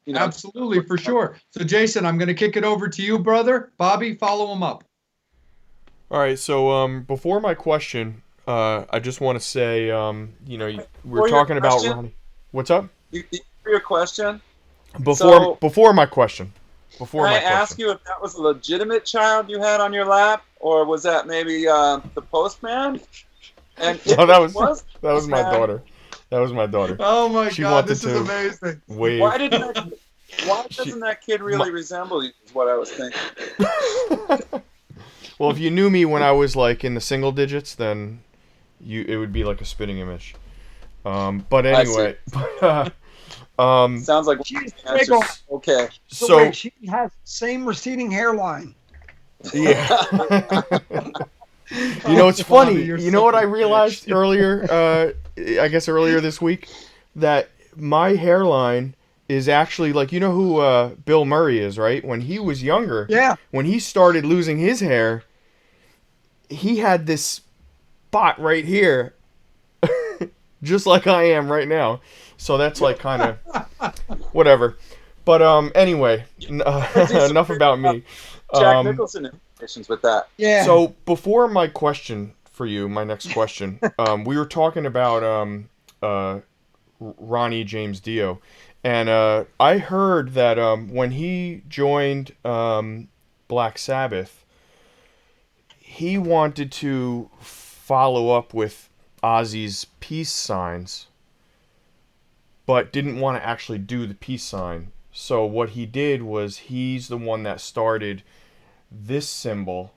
You know, absolutely, for sure. So Jason, I'm going to kick it over to you, brother. Bobby, follow him up. All right. So before my question, I just want to say, you know, we're talking about Ronnie. What's up? For your question. Before my question. Can I ask you if that was a legitimate child you had on your lap, or was that maybe the postman? And no, that was my daughter. That was my daughter. Oh my God, this is amazing. Wave. Why doesn't that kid really resemble you? Is what I was thinking. Well, if you knew me when I was like in the single digits, then it would be like a spitting image. But anyway, sounds like she's okay. So wait, she has the same receding hairline. Yeah. You know, it's funny. You know what I realized earlier? I guess earlier this week, that my hairline is actually like, you know who Bill Murray is, right? When he was younger, yeah. When he started losing his hair, he had this spot right here, just like I am right now. So that's like kind of whatever. But anyway, enough about me. Jack Nicholson impressions with that. Yeah. So before my question for you, my next question, we were talking about Ronnie James Dio, and I heard that when he joined Black Sabbath, he wanted to follow up with Ozzy's peace signs, but didn't want to actually do the peace sign. So what he did was he's the one that started this symbol,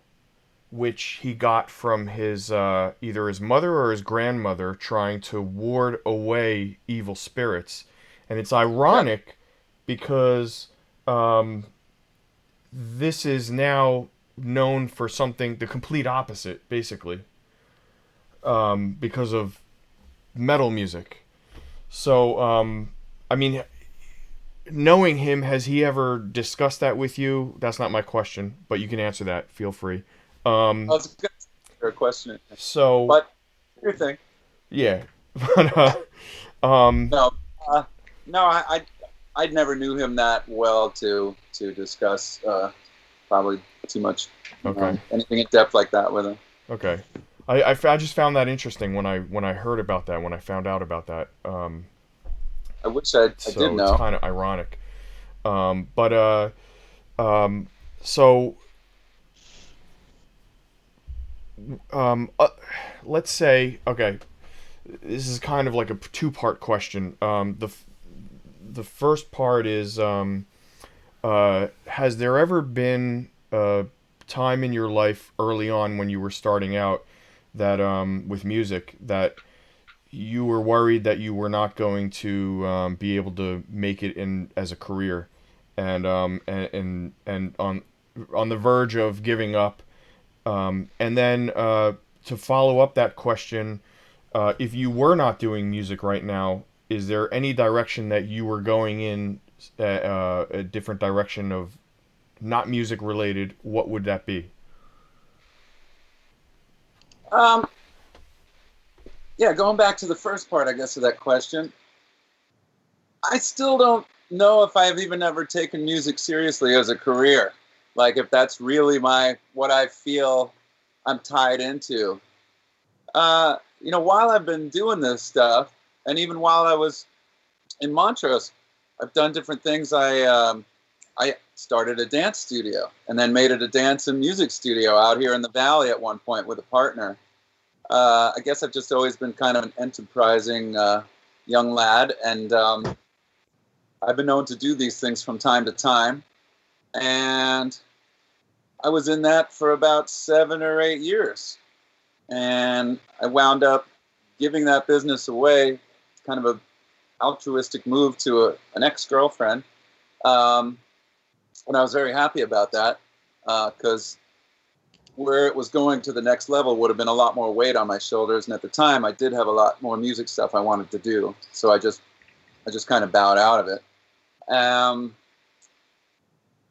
which he got from his either his mother or his grandmother, trying to ward away evil spirits. And it's ironic because this is now known for something the complete opposite, basically, because of metal music. So, I mean, knowing him, has he ever discussed that with you? That's not my question, but you can answer that. Feel free. That's a question. So, but your thing. Yeah. But, no, I never knew him that well to discuss probably too much. Okay. Anything in depth like that with him. Okay. I just found that interesting when I heard about that, when I found out about that. I wish I did know. It's kind of ironic. Let's say, okay, this is kind of like a two-part question. The first part is, has there ever been a time in your life early on when you were starting out that with music that you were worried that you were not going to be able to make it in as a career, and on the verge of giving up, and then to follow up that question, if you were not doing music right now, is there any direction that you were going in, a different direction of not music related? What would that be? Yeah, going back to the first part, I guess, of that question, I still don't know if I've even ever taken music seriously as a career. Like, if that's really what I feel I'm tied into. While I've been doing this stuff, and even while I was in Montrose, I've done different things. I started a dance studio and then made it a dance and music studio out here in the valley at one point with a partner. I guess I've just always been kind of an enterprising young lad, and I've been known to do these things from time to time. And I was in that for about 7 or 8 years. And I wound up giving that business away, kind of a altruistic move to an ex-girlfriend. And I was very happy about that because where it was going to the next level would have been a lot more weight on my shoulders. And at the time, I did have a lot more music stuff I wanted to do. So I just kind of bowed out of it.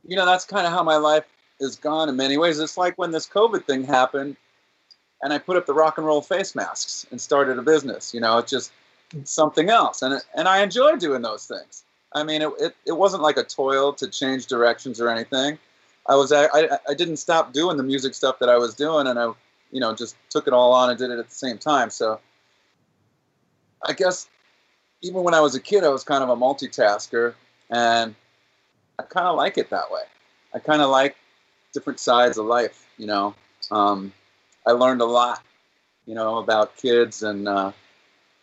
You know, that's kind of how my life is gone in many ways. It's like when this COVID thing happened and I put up the rock and roll face masks and started a business. You know, it's just something else. And I enjoy doing those things. I mean, it wasn't like a toil to change directions or anything. I didn't stop doing the music stuff that I was doing, and I, you know, just took it all on and did it at the same time. So I guess even when I was a kid, I was kind of a multitasker, and I kind of like it that way. I kind of like different sides of life, you know. I learned a lot, you know, about kids and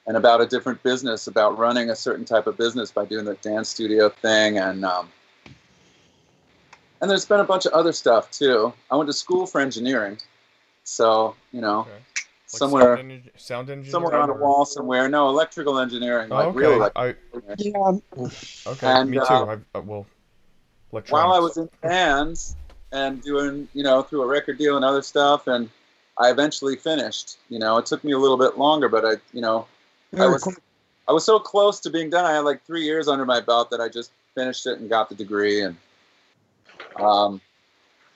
about a different business, about running a certain type of business by doing the dance studio thing. And there's been a bunch of other stuff too. I went to school for engineering. So, you know, Okay. Like somewhere sound engineering somewhere on a or- wall somewhere. No, electrical engineering, Oh, like okay. real electrical engineering. Yeah. Okay, And, me too. Well, electronics. While I was in bands and doing, you know, through a record deal and other stuff, and I eventually finished. You know, it took me a little bit longer, but I was so close to being done. I had like 3 years under my belt that I just finished it and got the degree. And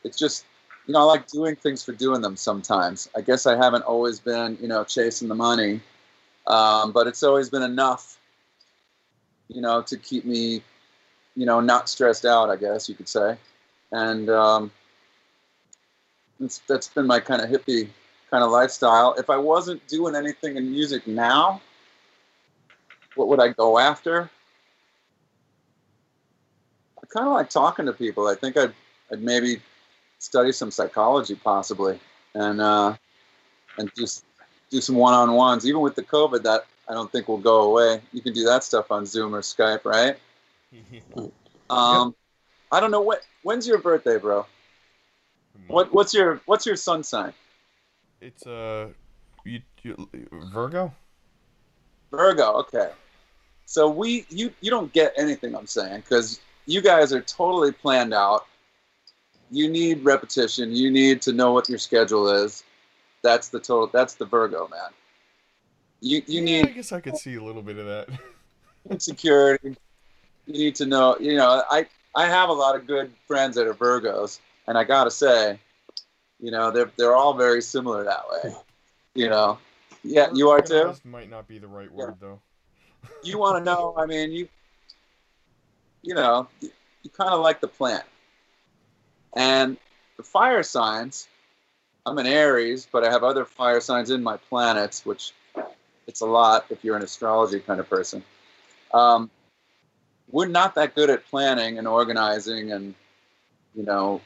it's just, you know, I like doing things for doing them sometimes. I guess I haven't always been, you know, chasing the money, but it's always been enough, you know, to keep me, you know, not stressed out, I guess you could say. And that's been my kind of hippie kind of lifestyle. If I wasn't doing anything in music now, what would I go after? I kind of like talking to people. I think I'd maybe study some psychology possibly, and do some one-on-ones. Even with the COVID, that I don't think will go away. You can do that stuff on Zoom or Skype, right? I don't know when's your birthday, bro? What's your sun sign? It's Virgo. Virgo. Okay. So you don't get anything I'm saying because you guys are totally planned out. You need repetition. You need to know what your schedule is. That's the Virgo, man. You Yeah, need I guess I could see a little bit of that. security. You need to know. You know, I have a lot of good friends that are Virgos, and I gotta say, you know, they're all very similar that way. You know, yeah, you are too. Organized might not be the right word though. You want to know? I mean, you know, you kind of like the plan. And the fire signs, I'm an Aries, but I have other fire signs in my planets, which it's a lot if you're an astrology kind of person. We're not that good at planning and organizing and, you know,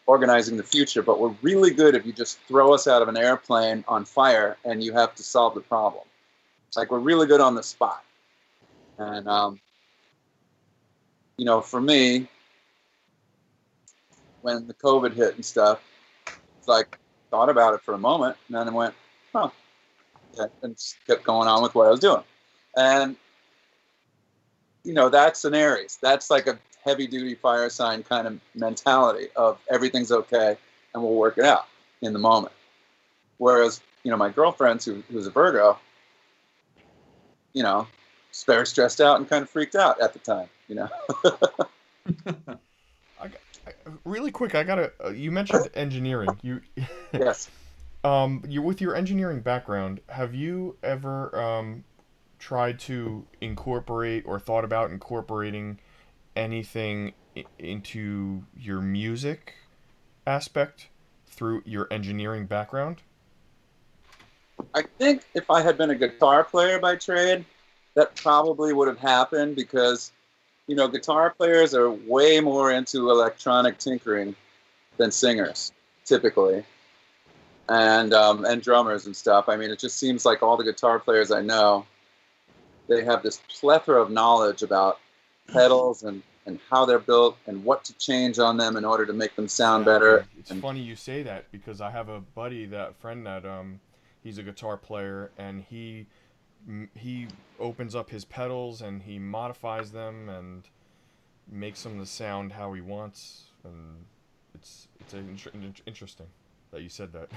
organizing the future, but we're really good if you just throw us out of an airplane on fire and you have to solve the problem. Like, we're really good on the spot. And, you know, for me, when the COVID hit and stuff, it's like, thought about it for a moment, and then I went, huh, and just kept going on with what I was doing. And, you know, that's an Aries. That's like a heavy-duty fire sign kind of mentality of everything's okay, and we'll work it out in the moment. Whereas, you know, my girlfriend, who's a Virgo, you know, was very stressed out and kind of freaked out at the time, you know. Really quick, I gotta. You mentioned engineering. Yes. You with your engineering background, have you ever tried to incorporate or thought about incorporating anything into your music aspect through your engineering background? I think if I had been a guitar player by trade, that probably would have happened because, you know, guitar players are way more into electronic tinkering than singers typically, and drummers and stuff. I mean, it just seems like all the guitar players I know, they have this plethora of knowledge about pedals and how they're built and what to change on them in order to make them sound better. It's funny you say that because I have a buddy, that friend that he's a guitar player, and he opens up his pedals and he modifies them and makes them to sound how he wants, and it's interesting that you said that.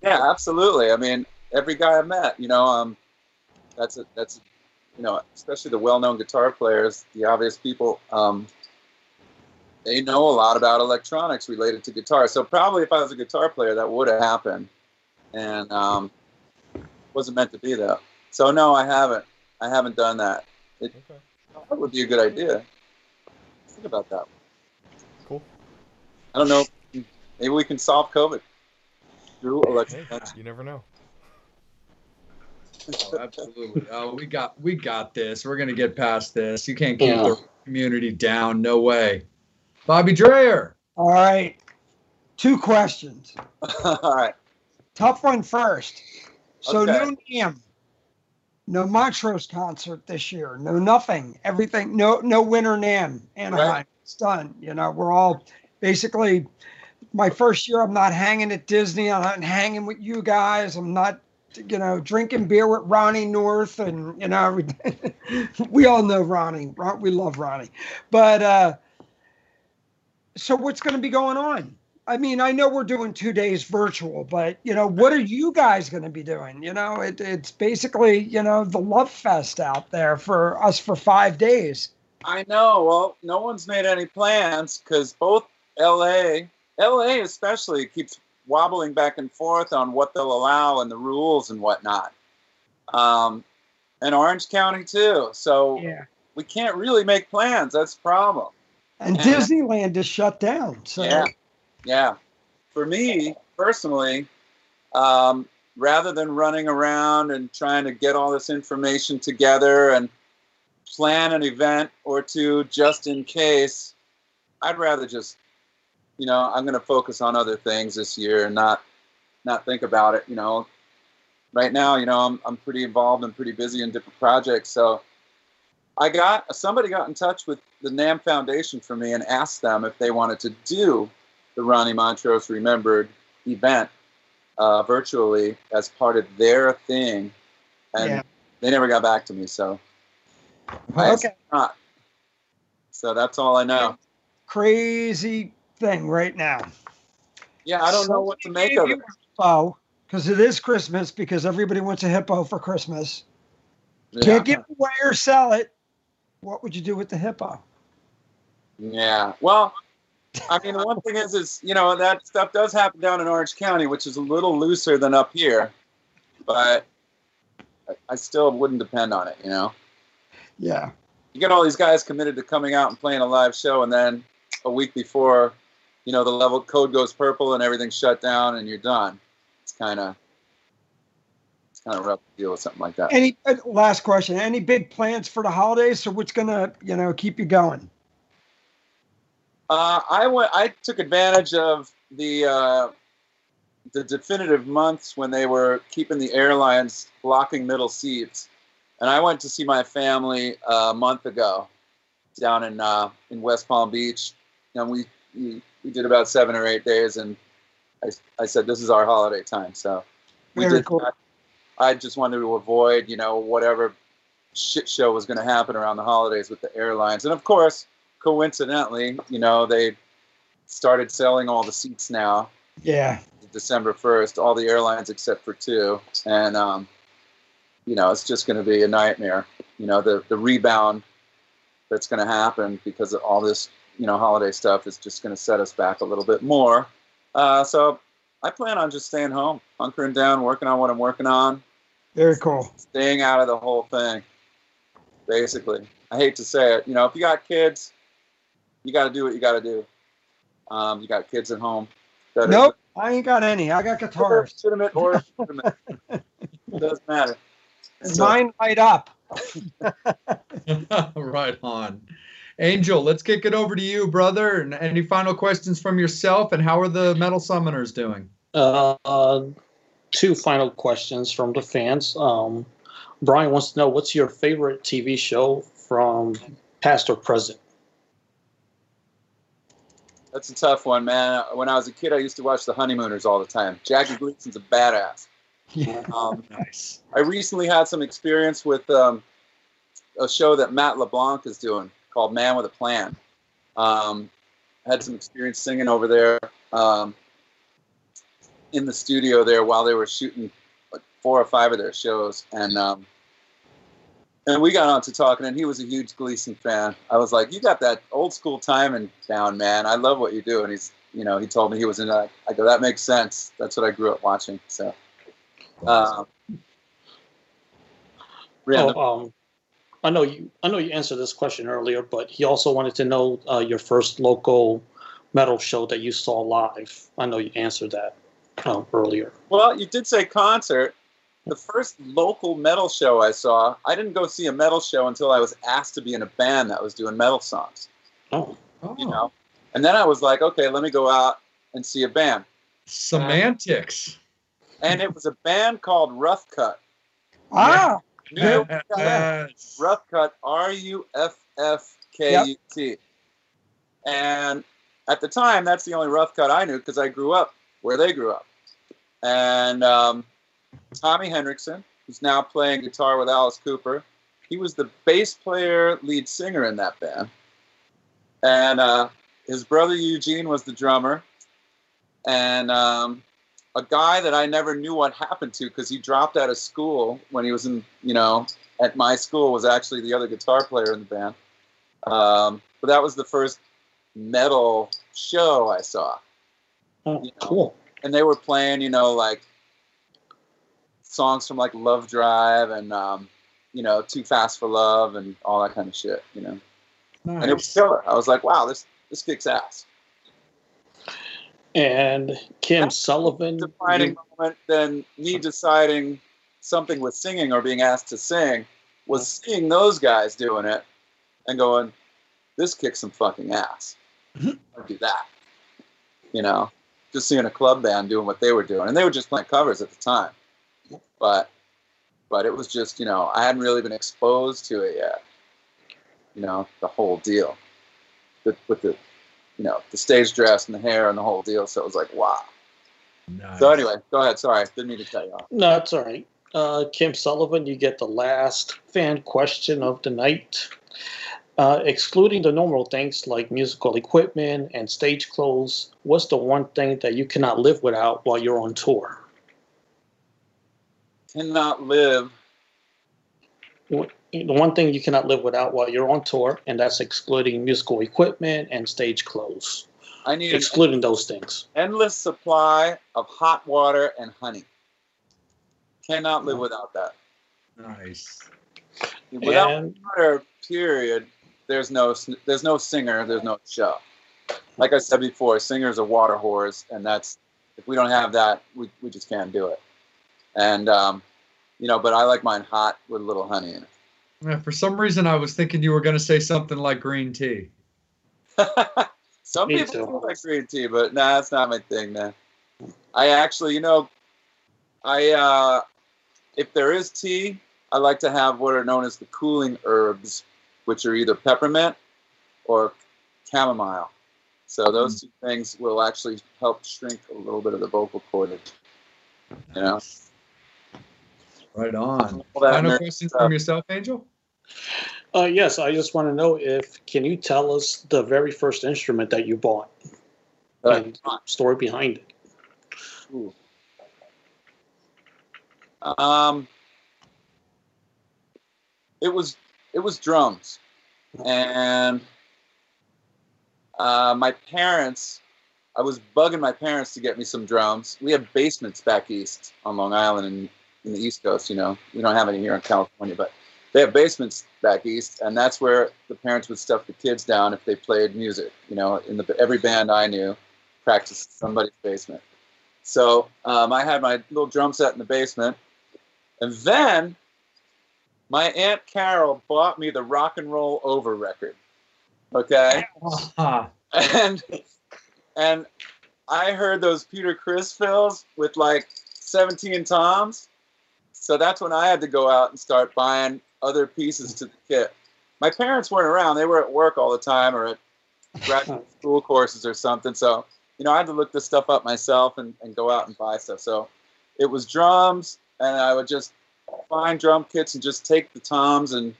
Yeah, absolutely. I mean, every guy I've met, you know, that's you know, especially the well-known guitar players, the obvious people, they know a lot about electronics related to guitar. So probably if I was a guitar player, that would have happened, and wasn't meant to be though. So no, I haven't done that. That would be a good idea. Think about that. Cool. I don't know. Maybe we can solve COVID through electronics. You never know. Oh, absolutely. Oh, we got this. We're gonna get past this. You can't keep the community down. No way. Bobby Dreyer. All right. 2 questions. All right. Tough one first. So Okay. no NAMM, no Montrose concert this year, no nothing, everything, no Winter NAMM, Anaheim. Right. It's done. You know, we're all basically, my first year, I'm not hanging at Disney. I'm not hanging with you guys. I'm not, you know, drinking beer with Ronnie North, and, you know, we all know Ronnie. We love Ronnie. But so what's going to be going on? I mean, I know we're doing 2 days virtual, but, you know, what are you guys going to be doing? You know, it's basically, you know, the love fest out there for us for 5 days. I know. Well, no one's made any plans because both LA especially keeps wobbling back and forth on what they'll allow and the rules and whatnot. And Orange County too. So Yeah. we can't really make plans. That's the problem. And Yeah. Disneyland is shut down. So Yeah. For me personally, rather than running around and trying to get all this information together and plan an event or two just in case, I'd rather just, you know, I'm going to focus on other things this year and not think about it. You know, right now, you know, I'm pretty involved and pretty busy in different projects. So somebody got in touch with the NAMM Foundation for me and asked them if they wanted to do the Ronnie Montrose Remembered event virtually as part of their thing, and they never got back to me. So okay, not. So that's all I know. Crazy thing right now. Yeah, I don't know what to make of it. Because it is Christmas, because everybody wants a hippo for Christmas. Yeah. Can't give it away or sell it. What would you do with the hippo? Yeah. Well, I mean, the one thing is, you know, that stuff does happen down in Orange County, which is a little looser than up here, but I still wouldn't depend on it, you know? Yeah. You get all these guys committed to coming out and playing a live show, and then a week before, you know, the level code goes purple and everything's shut down and you're done. It's kind of rough to deal with something like that. Any last question? Any big plans for the holidays? So what's gonna, you know, keep you going? I took advantage of the definitive months when they were keeping the airlines blocking middle seats, and I went to see my family a month ago down in West Palm Beach, and we did about 7 or 8 days, and I said this is our holiday time, so we Very did cool. that. I just wanted to avoid, you know, whatever shit show was going to happen around the holidays with the airlines, and of course, coincidentally, you know, they started selling all the seats now. Yeah. December 1st, all the airlines except for 2, and you know, it's just going to be a nightmare. You know, the rebound that's going to happen because of all this, you know, holiday stuff is just going to set us back a little bit more. So I plan on just staying home, hunkering down, working on what I'm working on. Very cool. Staying out of the whole thing, basically. I hate to say it. You know, if you got kids, you got to do what you got to do. You got kids at home. Nope, I ain't got any. I got guitars. Legitimate or illegitimate. It doesn't matter. So, Mine light up. Right on. Angel, let's kick it over to you, brother. And any final questions from yourself? And how are the Metal Summoners doing? Two final questions from the fans. Brian wants to know, what's your favorite TV show from past or present? That's a tough one, man. When I was a kid, I used to watch The Honeymooners all the time. Jackie Gleason's a badass. Yeah. Nice. I recently had some experience with a show that Matt LeBlanc is doing called Man with a Plan. Had some experience singing over there in the studio there while they were shooting like 4 or 5 of their shows, and we got on to talking, and he was a huge Gleason fan. I was like, "You got that old school timing down, man. I love what you do." And he's, he told me he was in that. I go, "That makes sense. That's what I grew up watching." So, I know you answered this question earlier, but he also wanted to know your first local metal show that you saw live. I know you answered that earlier. Well, you did say concert. The first local metal show I saw, I didn't go see a metal show until I was asked to be in a band that was doing metal songs. Oh. And then I was like, okay, let me go out and see a band. Semantics. And it was a band called Rough Cut. Ah, Yes. Rough Cut, Ruffkut. And at the time, that's the only Rough Cut I knew because I grew up where they grew up. And Tommy Hendrickson, who's now playing guitar with Alice Cooper, he was the bass player, lead singer in that band. And his brother Eugene was the drummer. And a guy that I never knew what happened to because he dropped out of school when he was in, at my school, was actually the other guitar player in the band. But that was the first metal show I saw. Oh, cool. And they were playing, like songs from like Love Drive and, Too Fast for Love and all that kind of shit, Nice. And it was killer. I was like, wow, this kicks ass. And Kim Sullivan. Defining moment than me deciding something with singing or being asked to sing was seeing those guys doing it and going, this kicks some fucking ass. I'll do that. Just seeing a club band doing what they were doing. And they were just playing covers at the time. But it was just, I hadn't really been exposed to it yet. The whole deal. With the stage dress and the hair and the whole deal. So it was like, wow. Nice. So anyway, go ahead. Sorry, didn't mean to cut you off. No, that's all right. Kim Sullivan, you get the last fan question of the night. Excluding the normal things like musical equipment and stage clothes, what's the one thing that you cannot live without while you're on tour? Cannot live. The one thing you cannot live without while you're on tour, and that's excluding musical equipment and stage clothes. I need excluding those things. Endless supply of hot water and honey. Cannot live without that. Nice. Without water, period, there's no singer, there's no show. Like I said before, singers are water whores, and that's, if we don't have that, we just can't do it. And but I like mine hot with a little honey in it. Yeah, for some reason, I was thinking you were going to say something like green tea. Some people do like green tea, but nah, that's not my thing, man. I actually, if there is tea, I like to have what are known as the cooling herbs, which are either peppermint or chamomile. So those two things will actually help shrink a little bit of the vocal cordage. Right on. Final questions from yourself, Angel? Yes, I just want to know can you tell us the very first instrument that you bought? And the story behind it. Ooh. It was drums. And my parents, I was bugging my parents to get me some drums. We have basements back east on Long Island and in the East Coast, we don't have any here in California, but they have basements back east, and that's where the parents would stuff the kids down if they played music. Every band I knew practiced somebody's basement. So I had my little drum set in the basement, and then My Aunt Carol bought me the Rock and Roll Over record. Okay? And I heard those Peter Criss fills with like 17 toms. So that's when I had to go out and start buying other pieces to the kit. My parents weren't around. They were at work all the time or at graduate school courses or something. So, I had to look this stuff up myself and go out and buy stuff. So it was drums, and I would just find drum kits and just take the toms and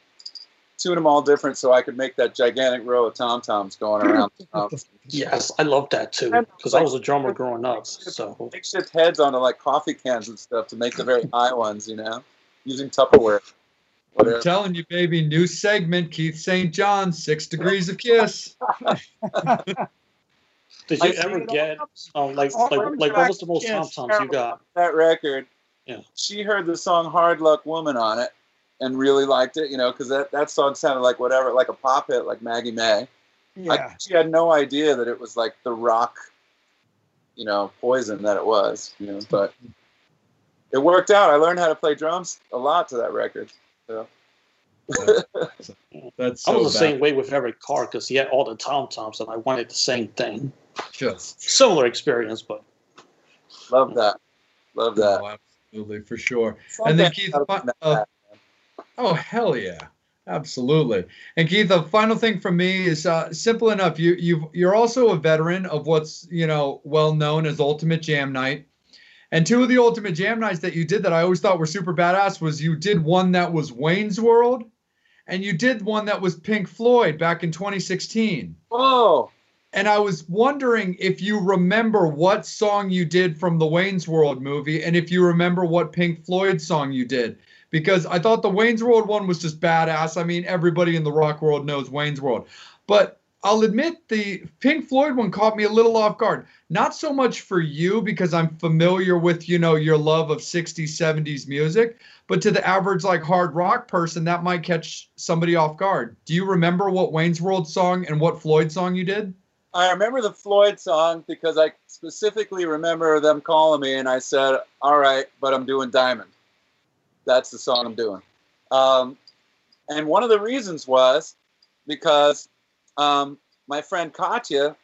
tune them all different so I could make that gigantic row of tom-toms going around. Yes, I love that too, because I was a drummer growing up. So makeshift heads onto like coffee cans and stuff to make the very high ones, using Tupperware. Whatever. I'm telling you, baby, new segment, Keith St. John, 6 Degrees of Kiss. did you ever get like what was the most tom-toms you got? That record. Yeah. She heard the song "Hard Luck Woman" on it and really liked it, because that song sounded like whatever, like a pop hit, like Maggie May. Yeah. She had no idea that it was like the rock, Poison that it was, but it worked out. I learned how to play drums a lot to that record. So. That's I so was the bad. same way with every car because he had all the tom-toms and I wanted the same thing. Just Similar experience, but Love that. oh, absolutely, for sure. Someday And then Keith, I'll do that. oh hell yeah, absolutely. And Keith, the final thing from me is simple enough. You're also a veteran of what's well known as Ultimate Jam Night. And 2 of the Ultimate Jam Nights that you did that I always thought were super badass was you did one that was Wayne's World, and you did one that was Pink Floyd back in 2016. Oh, And I was wondering if you remember what song you did from the Wayne's World movie, and if you remember what Pink Floyd song you did. Because I thought the Wayne's World one was just badass. I mean, everybody in the rock world knows Wayne's World. But I'll admit the Pink Floyd one caught me a little off guard. Not so much for you because I'm familiar with, your love of 60s, 70s music, but to the average like hard rock person, that might catch somebody off guard. Do you remember what Wayne's World song and what Floyd song you did? I remember the Floyd song because I specifically remember them calling me and I said, all right, but I'm doing Diamond. That's the song I'm doing. And one of the reasons was because my friend Katya,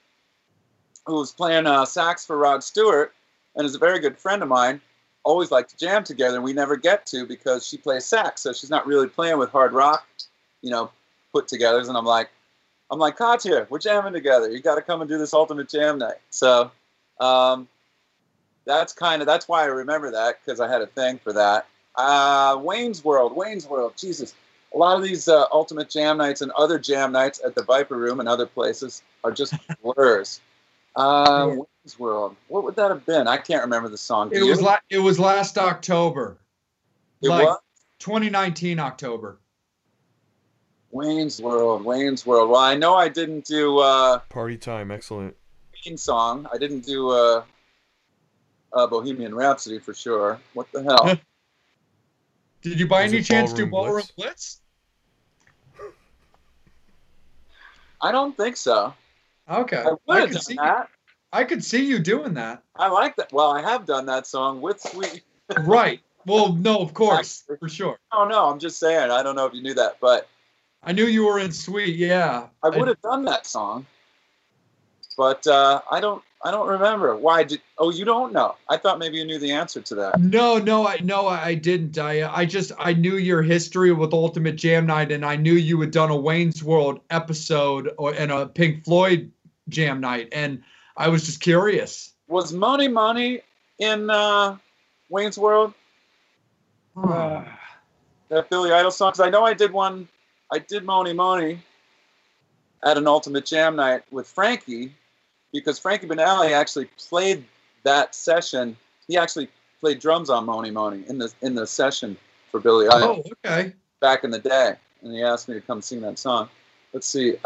who was playing sax for Rod Stewart and is a very good friend of mine, always liked to jam together, and we never get to because she plays sax, so she's not really playing with hard rock, put togethers. And I'm like, Katya, we're jamming together. You got to come and do this Ultimate Jam Night. So that's why I remember that, because I had a thing for that. Wayne's World, Jesus. A lot of these Ultimate Jam Nights and other jam nights at the Viper Room and other places are just blurs. Wayne's World. What would that have been? I can't remember the song. It was last October. It like was? 2019 October. Wayne's World. Well, I know I didn't do Party Time, excellent. Queen song. I didn't do Bohemian Rhapsody for sure. What the hell? Did you by Was any it chance do Ballroom Ballroom Blitz? Blitz? I don't think so. Okay. I would have done that. I could see you doing that. I like that. Well, I have done that song with Sweet. Right. Well, no, of course, for sure. Oh no, I'm just saying. I don't know if you knew that, but I knew you were in Sweet, yeah. I would have done that song. But I don't remember. Why did? Oh, you don't know? I thought maybe you knew the answer to that. No, I didn't. I knew your history with Ultimate Jam Night, and I knew you had done a Wayne's World episode and a Pink Floyd Jam Night, and I was just curious. Was Money Money in Wayne's World? That Billy Idol song? Because I know I did one. I did Money Money at an Ultimate Jam Night with Frankie, because Frankie Banali actually played that session. He actually played drums on Money Money in the session for Billy Idol. Oh, okay. Back in the day, and he asked me to come sing that song. Let's see.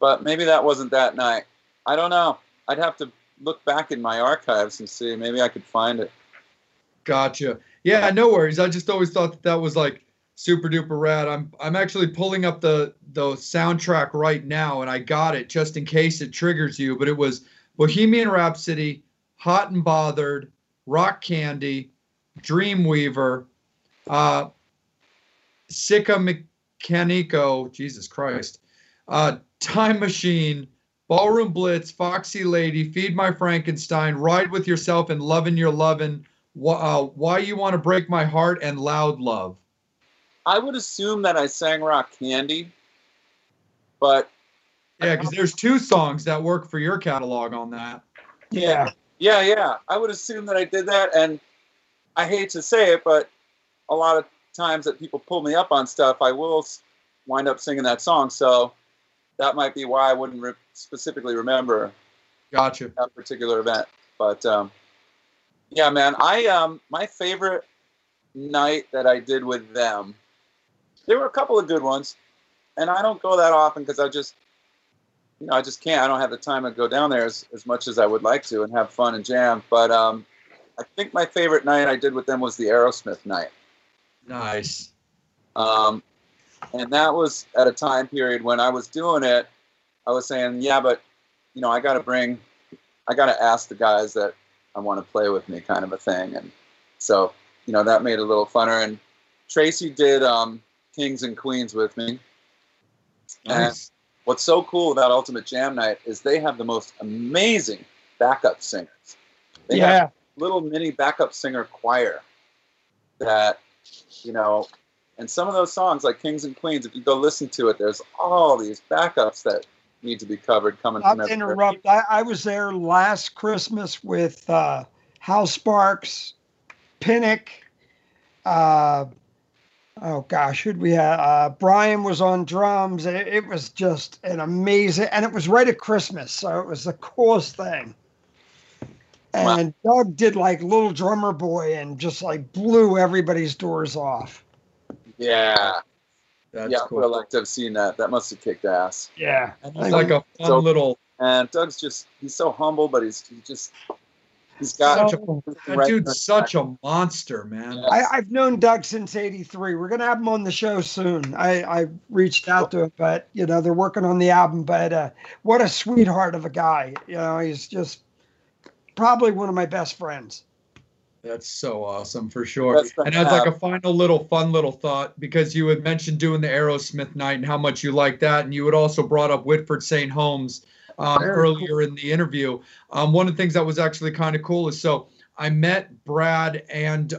But maybe that wasn't that night. I don't know. I'd have to look back in my archives and see. Maybe I could find it. Gotcha. Yeah, no worries. I just always thought that was like super duper rad. I'm actually pulling up the soundtrack right now, and I got it just in case it triggers you. But it was Bohemian Rhapsody, Hot and Bothered, Rock Candy, Dreamweaver, Sicca Mechanico, Jesus Christ, Time Machine, Ballroom Blitz, Foxy Lady, Feed My Frankenstein, Ride With Yourself, and Lovin' Your Lovin', Why You Want to Break My Heart, and Loud Love. I would assume that I sang Rock Candy, but yeah, because there's 2 songs that work for your catalog on that. Yeah. Yeah. I would assume that I did that, and I hate to say it, but a lot of times that people pull me up on stuff, I will wind up singing that song. So that might be why I wouldn't specifically remember Gotcha. that particular event. But yeah, man, my favorite night that I did with them, there were a couple of good ones, and I don't go that often because I just can't. I don't have the time to go down there as much as I would like to and have fun and jam. But I think my favorite night I did with them was the Aerosmith night. Nice. And that was at a time period when I was doing it, I was saying, yeah, but, I got to ask the guys that I want to play with me, kind of a thing. And so, that made it a little funner. And Tracy did Kings and Queens with me. Nice. And what's so cool about Ultimate Jam Night is they have the most amazing backup singers. They have little mini backup singer choir that, and some of those songs like Kings and Queens, if you go listen to it, there's all these backups that need to be covered coming from Not to interrupt. I was there last Christmas with Hal Sparks, Pinnock. Oh gosh, who'd we have? Brian was on drums. It was just an amazing, and it was right at Christmas, so it was the coolest thing. And Doug did like Little Drummer Boy and just like blew everybody's doors off. Yeah. That's cool. I would like to have seen that. That must have kicked ass. Yeah. It's like a fun little. And Doug's he's so humble, but he's got that dude's such a monster, man. Yes. I've known Doug since '83. We're gonna have him on the show soon. I reached out to him, but they're working on the album. But what a sweetheart of a guy. He's just probably one of my best friends. That's so awesome for sure. And as like a final fun little thought, because you had mentioned doing the Aerosmith night and how much you like that, and you had also brought up Whitford St. Holmes earlier in the interview. One of the things that was actually kind of cool is so I met Brad and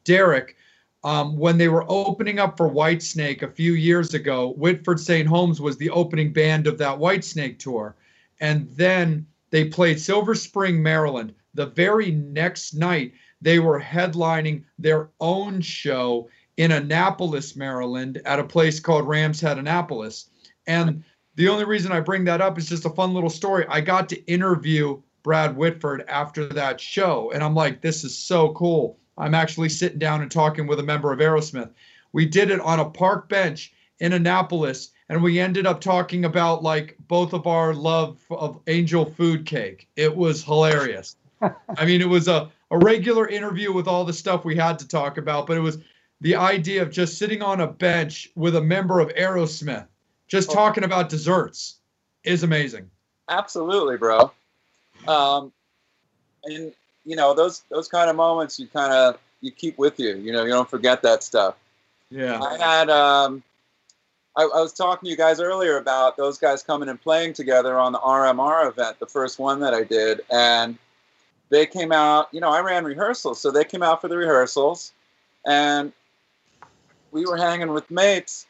Derek when they were opening up for Whitesnake a few years ago. Whitford St. Holmes was the opening band of that Whitesnake tour. And then they played Silver Spring, Maryland. The very next night, they were headlining their own show in Annapolis, Maryland, at a place called Ram's Head, Annapolis. And the only reason I bring that up is just a fun little story. I got to interview Brad Whitford after that show, and I'm like, this is so cool. I'm actually sitting down and talking with a member of Aerosmith. We did it on a park bench in Annapolis, and we ended up talking about like both of our love of Angel Food Cake. It was hilarious. I mean, it was a regular interview with all the stuff we had to talk about, but it was the idea of just sitting on a bench with a member of Aerosmith, just talking about desserts is amazing. Absolutely, bro. And those kind of moments you keep with you. You don't forget that stuff. Yeah. I had I was talking to you guys earlier about those guys coming and playing together on the RMR event, the first one that I did, and they came out. I ran rehearsals, so they came out for the rehearsals, and we were hanging with mates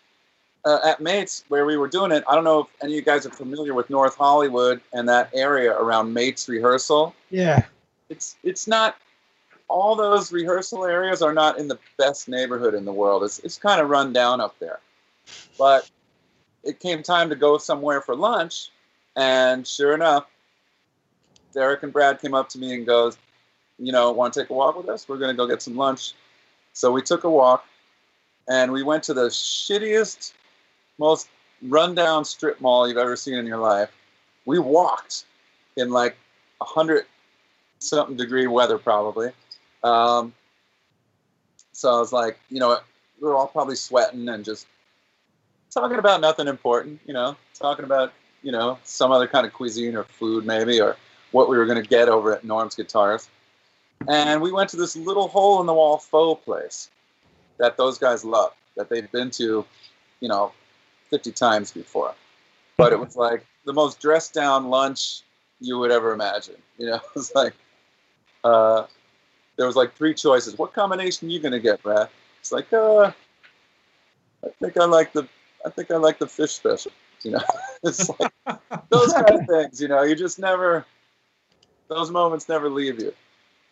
at Mates where we were doing it. I don't know if any of you guys are familiar with North Hollywood and that area around Mates rehearsal. Yeah. It's not, all those rehearsal areas are not in the best neighborhood in the world. It's kind of run down up there. But it came time to go somewhere for lunch, and sure enough, Derek and Brad came up to me and goes, want to take a walk with us? We're going to go get some lunch. So we took a walk, and we went to the shittiest, most rundown strip mall you've ever seen in your life. We walked in like 100-something degree weather probably. So I was like, we were all probably sweating and just talking about nothing important, talking about, some other kind of cuisine or food maybe, or what we were going to get over at Norm's Guitars. And we went to this little hole-in-the-wall faux place that those guys love, that they've been to, 50 times before. But it was like the most dressed down lunch you would ever imagine. It was like, there was like 3 choices. What combination are you going to get, Brad? It's like, I think I like the fish special. It's like those kind of things. You just never. Those moments never leave you.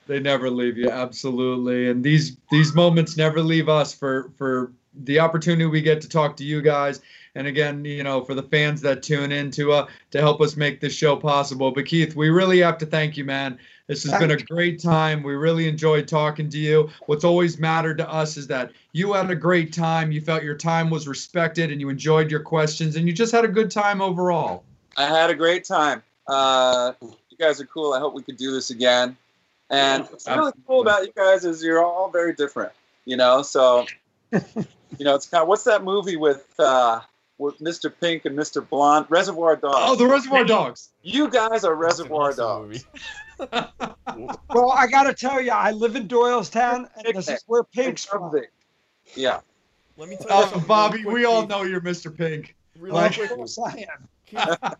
They never leave you, absolutely. And these moments never leave us for the opportunity we get to talk to you guys. And again, for the fans that tune in to help us make this show possible. But Keith, we really have to thank you, man. This has been a great time. We really enjoyed talking to you. What's always mattered to us is that you had a great time. You felt your time was respected and you enjoyed your questions and you just had a good time overall. I had a great time. You guys are cool. I hope we could do this again. And what's really cool about you guys is you're all very different, so, it's kind of, what's that movie with Mr. Pink and Mr. Blonde? Reservoir Dogs. Oh, the Reservoir Dogs. You guys are Reservoir Dogs. Well, I got to tell you, I live in Doylestown, and this is where Pink's from. Yeah. Let me tell you something. Bobby, real we quick, all Keith. know you're Mr. Pink. Really Of quick, course I am.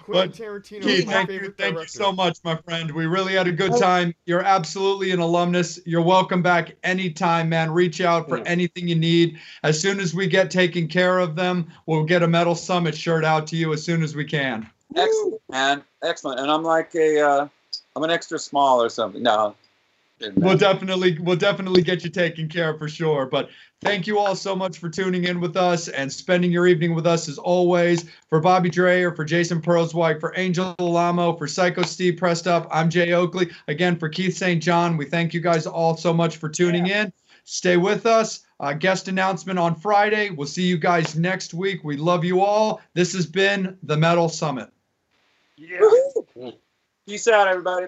Quentin Tarantino is Keith, my thank you favorite director. so much, my friend. We really had a good time. You're absolutely an alumnus. You're welcome back anytime, man. Reach out for anything you need. As soon as we get taken care of them, we'll get a Metal Summit shirt out to you as soon as we can. Excellent, man. Excellent. And I'm like I'm an extra small or something. No. We'll definitely get you taken care of for sure. But thank you all so much for tuning in with us and spending your evening with us as always. For Bobby Dreyer, for Jason Pearlswhite, for Angel Alamo, for Psycho Steve Pressed Up, I'm Jay Oakley. Again, for Keith St. John, we thank you guys all so much for tuning in. Stay with us. Guest announcement on Friday. We'll see you guys next week. We love you all. This has been the Metal Summit. Yeah. Peace out, everybody.